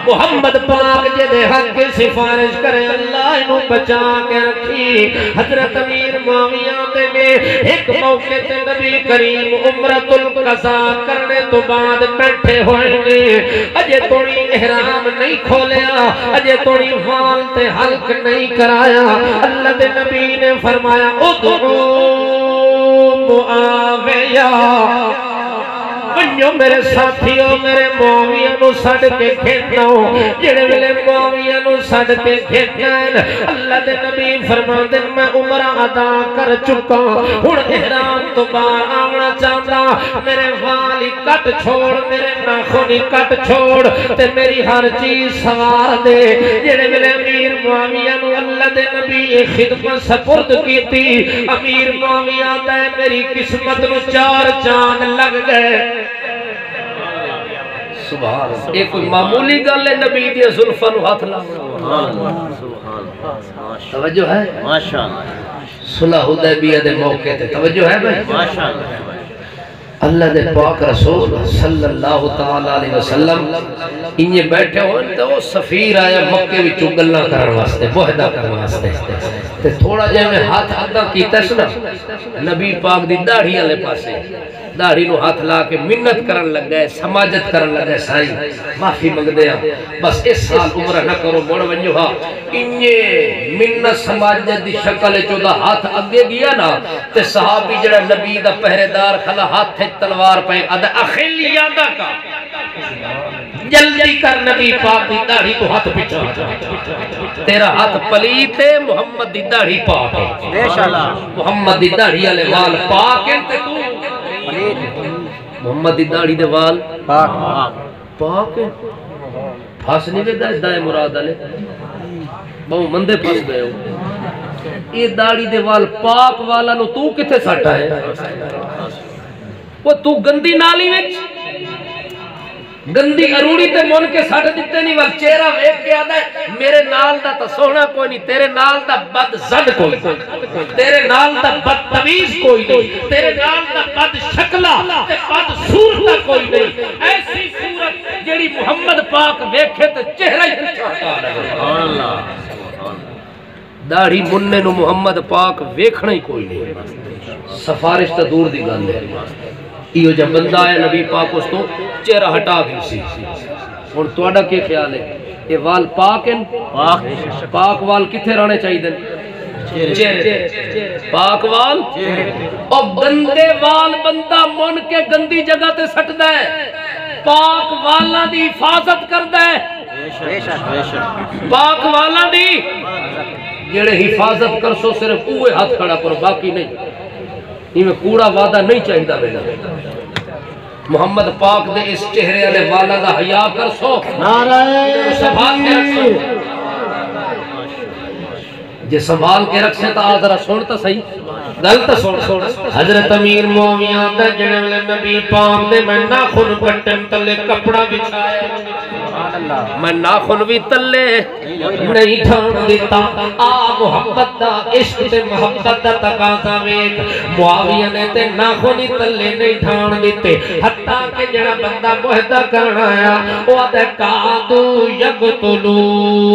محمد پاک جدے حق کی سفارش کرے اللہ انہوں بچا کے رکھی حضرت امیر معاویہ دے میں ایک موقع تے نبی کریم عمرۃ القضاء کرنے تو بعد بیٹھے ہوئے گے اجے توڑی احرام نہیں کھولیا اجے توڑی وال تے حلق نہیں کرایا اللہ دے نبی نے فرمایا ادعو معاویہ میرے ساتھیوں میرے معاویہ نو سڑ کے کھینا ہوں جڑے ملے معاویہ نو سڑ کے کھینا ہے اللہ دے نبی فرما دے میں عمرہ ادا کر چکا ہون احرام تو باہر آونا چاہتا میرے والی کٹ چھوڑ میرے ناخونی کٹ چھوڑ تے میری ہر چیز سوار دے جڑے ملے امیر معاویہ نو اللہ دے نبی خدمت سپرد کی تھی امیر معاویہ دے میری قسمت نو چار چاند لگ گئے سبحان اللہ ایک کوئی معمولی گل ہے نبی دی زلفاں نو ہاتھ لاؤنا توجہ ہے ماشاءاللہ صلح حدیبیہ دے موقع تے توجہ ہے بھائی ماشاءاللہ اللہ دے پاک رسول صلی اللہ تعالی علیہ وسلم انہیں بیٹھے ہوئے تو وہ سفیر آیا مکے وچوں گلاں کرن واسطے معاہدہ کرن واسطے تے تھوڑا جے میں ہاتھ اگا کیتا سنا نبی پاک دی داڑھی والے پاسے داڑھی نو ہاتھ لا کے منت کرن لگ گئے سماجت کرن لگ گئے سائی معافی منگ دیا بس اس سال عمرہ نہ کرو موڑ ونجو ہاں انہیں منت سماجت دی شکل چودہ ہاتھ اگے گیا نا تے صحابی جڑا نبی دا پہریدار کھلا ہاتھ تھے تلوار پہ ادھا اخیلی یادہ کا جلدی کر نبی پاک دی داڑھی تو ہاتھ پچھا تیرا ہاتھ پلیت ہے محمد دی داڑھی پاک ہے محمد دی داڑھی علی وال پاک ہے تے تو محمد دی داڑھی دے وال پاک ہے پھاس نہیں وے دائے مراد علی بہو مندے پھاس گئے ہو یہ داڑھی دے وال پاک والا نو تو کتے ساٹھا ہے وہ تو گندی نالی وچ گندی اروڑی تے من کے ساٹھ دیتے نہیں وال چہرہ ویک کے آدھا ہے میرے نال دا تا سونا کوئی نہیں تیرے نال دا بد زد کوئی تیرے نال دا بد تمیز کوئی نہیں تیرے نال دا بد شکلہ تے بد صورتہ کوئی نہیں ایسی صورت جیڑی محمد پاک ویکھے تے چہرہ ہی پچھاتا رہے داڑھی مننے نو محمد پاک ویکھنا ہی کوئی نہیں سفارش تا دور دی گل ہے یہ جب بندہ آیا نبی پاک اس تو چہرہ ہٹا بھی سی اور توڑا کے خیال ہے یہ وال پاک ہیں پاک وال کتھے رانے چاہی دن چہرے پاک وال اور گندے وال بندہ من کے گندی جگہ تے سٹ دے پاک والا دی حفاظت کر دے پاک والا دی جڑے حفاظت کر سو صرف اوے ہاتھ کھڑا کرو باقی نہیں یہ میں کوڑا وعدہ نہیں چاہیے دا بینا محمد پاک دے اس چہرے علیہ والا دا حیاء کر سو جے سنبھال کے رکھ سے تو آ ذرا سن تو صحیح غلط سن حضرت امیر معاویہ دا جڑے ویلے نبی پاک دے میں ناخن کٹن تلے کپڑا بچھایا میں ناخن بھی تلے نہیں ٹھان دیتا آ محبت دا عشق تے محبت دا تقاضا ویکھ معاویہ نے تے ناخن ہی تلے نہیں ٹھان دیتے حتیٰ کہ جڑا بندہ معاہدہ کرنا آیا وہ آدھے کادو یقتلون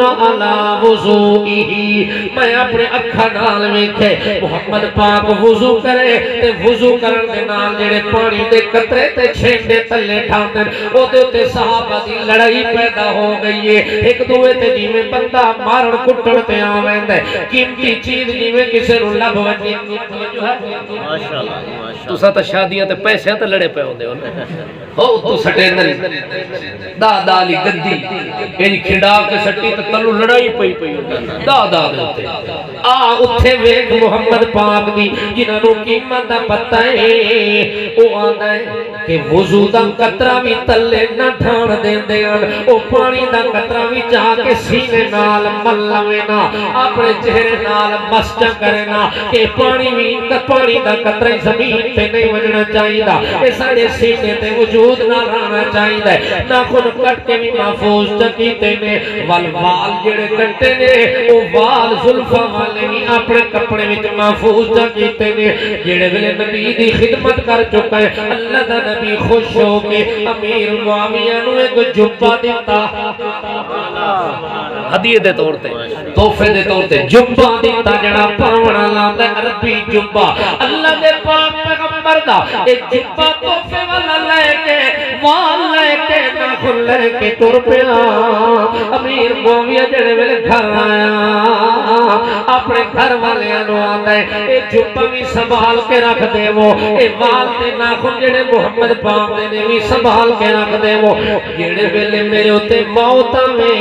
علی وضوئی میں اپنے اکھا نال ویکھے محمد پاک وضو کرے تے وضو کرن دے نال جڑے پانی دے قطرے تے چھینڈے تلے ٹھاندن او دے تے صحابہ دی لڑائی پیدا ہو گئی ہے ایک دوے تے جیویں بندہ مارن کٹن تے آویندا ہے قیمتی چیز جیویں کسے نوں لب وجے ماشاءاللہ تساں تے شادیاں تے پیسے تے لڑے پے ہوندے ہو او تو سٹے اندر دادا علی گدی این کھنڈا کے سٹی تے تلو لڑائی پئی دادا دے اوتے آ اوتھے ویکھ محمد پاک دی جنہاں نوں قیمت دا پتہ ہے او آندا ہے کہ وضو دا قطرہ بھی تلے نہ ٹھان دیندے ہن او پانی دا قطرہ بھی جا کے سینے نال مل لوے نا اپنے چہرے نال مسجا کرے نا کہ پانی بھی پانی دا قطرہ زمین تے نہیں وجنا چاہیدا اے ساڈے سینے تے وجود نہ رہنا چاہیدا ہے ناخن کٹ کے بھی محفوظ چکیتے نے وال جڑے کٹے نے او وال زلفاں والے بھی اپنے کپڑے وچ محفوظ چکیتے نے جڑے ویلے نبی دی خدمت کر چکا ہے اللہ دا نبی خوش ہو کے امیر معاویہ نو ایک جبہ دیتا ہدیے دے طور تے تحفے دے طور تے جبہ دیتا جڑا پاونا لاندا عربی جبہ اللہ دے پاک پیغمبر دا ایک جبہ تحفے والا لے کے وال لے کے ناخن لے کے ٹر پیا امیر معاویہ جڑے ویلے گھر آیا اپنے گھر والے نو آندا ہے اے جبہ بھی سنبھال کے رکھ دے وہ اے وال تے ناخن جڑے محمد پاک نے بھی سنبھال کے رکھ دے وہ جڑے ویلے میرے اوتے موت آوے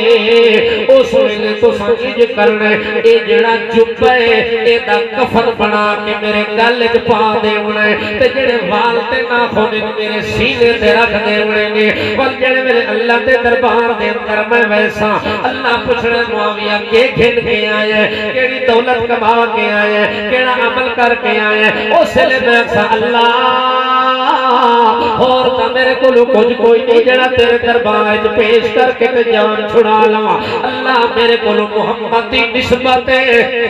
اس ویلے تو سمجھ کرنا اے جڑا جبہ ہے اے دا کفن بنا کے میرے گل وچ پا دیونا ہے تے جڑے وال تے ناخن میرے سینے تے رکھ دیونے نے ول جڑے میرے اللہ دے دربار دے اندر میں ویسا اللہ پوچھنا معاویہ کے گھن کے آیا ہے کیڑی دولت کما کے آیا ہے کیڑا عمل کر کے آیا ہے اس لئے میں اللہ اور تا میرے کو کچھ کوئی نہیں جڑا تیرے دربار پیش کر کے تے جان چھڑا لوا اللہ میرے کو محمد دی نسبت ہے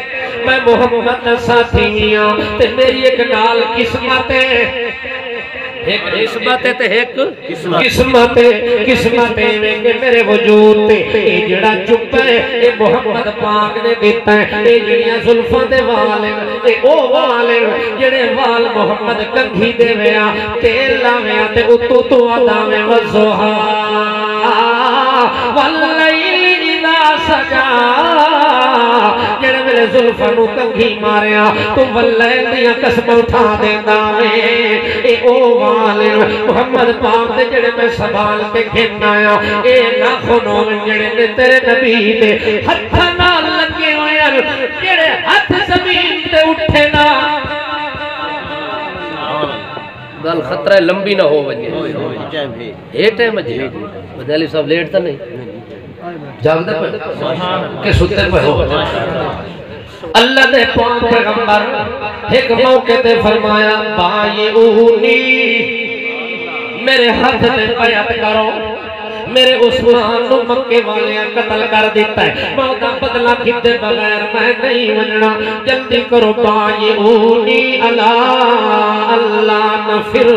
میں محمد ساتھی ہوں تے میری ایک نال قسمت ہے ایک نسبت ہے تے ایک قسمت ہے کہ میرے وجود تے اے جڑا چپ ہے اے محمد پاک نے دیتا ہے اے جڑیاں زلفاں دے وال اے او وال جڑے وال محمد کنگھی دے ویا تیل لاویا تے اتو تو آداوے وزوہا واللیل اذا سجا جڑے میرے زلفانو کنگھی ماریا تو واللیل دیا قسم اٹھا دینا اے او والے محمد پاک دے جڑے میں سنبھال کے گھن آیا اے ناخنوں جڑے نے تیرے نبی دے ہتھاں نال لگے ہوئے جڑے ہتھ زمین تے اٹھے نا گل خطرہ لمبی نہ ہو وجہ اے ٹائم جی بدالی صاحب لیٹ تا نہیں جاگدہ پہ کہ ستے پہ ہو اللہ دے پاک پیغمبر ایک موقع تے فرمایا بائعونی میرے ہاتھ تے بیعت کرو میرے عثمان نو مکے والے قتل کر دیتا ہے مودا بدلہ کھدے بغیر میں نہیں وننا جلدی کرو بائعونی اللہ نفر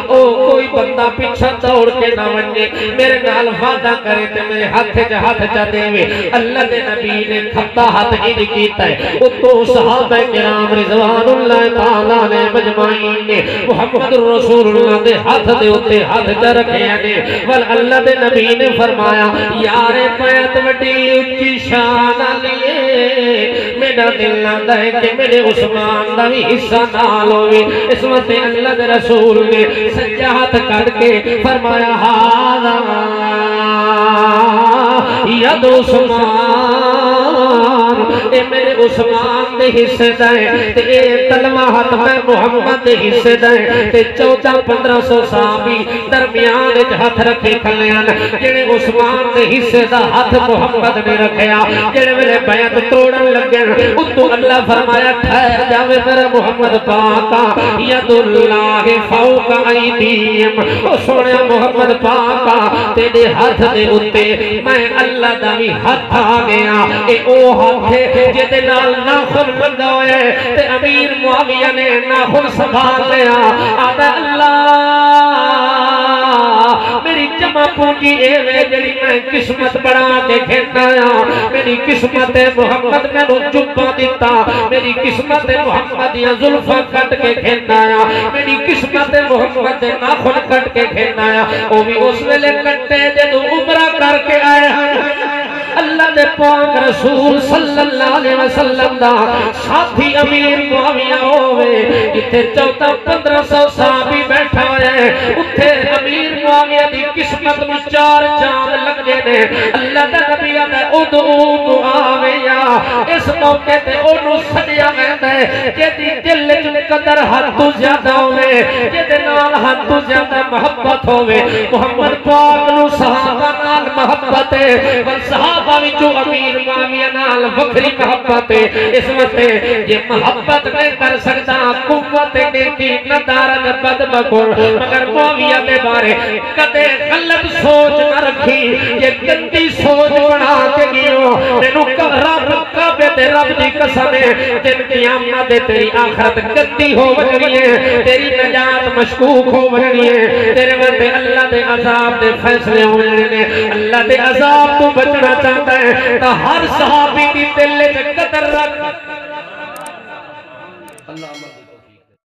او کوئی بندہ پیچھا دوڑ کے نہ ونجے میرے نال وعدہ کرے تے میرے ہاتھ چا دے اللہ دے نبی نے کھتا ہاتھ ہی کیتا ہے او تو صحابہ کرام رضوان اللہ تعالی علیہ مجمعین نے محمد رسول اللہ دے ہاتھ دے اوتے ہاتھ چا رکھے نے ول اللہ دے نبی نے فرمایا یار بیعت وڈی اونچی شان لیے میرا دل نہ ہے کہ میرے عثمان دا بھی حصہ نال ہوئے اس وقت اللہ دے رسول نے سجا ہاتھ کر کے فرمایا ہاذا ید عثمان اے میرے عثمان دے حصے دائیں تے اے تلوہ ہاتھ میں محمد دے حصے دائیں تے 1400-1500 صحابی درمیان ہاتھ رکھے کھلیاں جڑے عثمان دے حصے دا ہاتھ محمد نے رکھیا جڑے میرے بیعت توڑن لگے اتو اللہ فرمایا ٹھہر جاوے میرا محمد پاکا ید اللہ فوق ایدیم او سونے محمد پاکا تیرے ہاتھ دے اتے میں اللہ دا بھی ہاتھ آ گیا اے او ہاتھ جدے نال ناخن بندہ ہوئے تے امیر معاویہ نے ناخن سنبھال لیا آدھا اللہ میری جمع پونجی اے وے جڑی میں قسمت بڑھا کے کھیلنا میری قسمت محمد میں رو جبہ دیتا میری قسمت محمد یا ظلفہ کٹ کے کھیلنا میری قسمت محمد ناخن کٹ کے کھیلنا او بھی اس ویلے کٹے جدو عمرہ کر کے آئے اللہ دے پاک رسول صلی اللہ علیہ وسلم دا ساتھی امیر معاویہ ہوئے جتے 1400-1500 صحابی بیٹھا ہے اتھے امیر معاویہ دی قسمت میں 4 چاند لگ گئے نے اللہ دا نبی آدھے ادعو معاویہ اس موقع تے انہوں سجیا گئے ہے جیدی دل جن قدر حد تو زیادہ ہوئے جیدے نال حد تو زیادہ محبت ہوئے محمد پاک نو صحابہ نال محبت ہے والصحابہ جو امیر معاویہ نال وکری محبت ہے اس وقت یہ محبت نہیں کر سکتا قوت نیکی ندارت بد بکر مگر معاویہ دے بارے کدے غلط سوچ نہ رکھی یہ گندی سوچ بنا کے گیو تینو رب کعبے تے رب دی قسم ہے جن قیامت تیری آخرت گندی ہو بنی ہے تیری نجات مشکوک ہو بنی ہے تیرے وقت اللہ دے عذاب دے فیصلے ہونے نے اللہ دے عذاب تو بچنا چاہتا ہے تو ہر صحابی دی دل قدر رکھ اللہ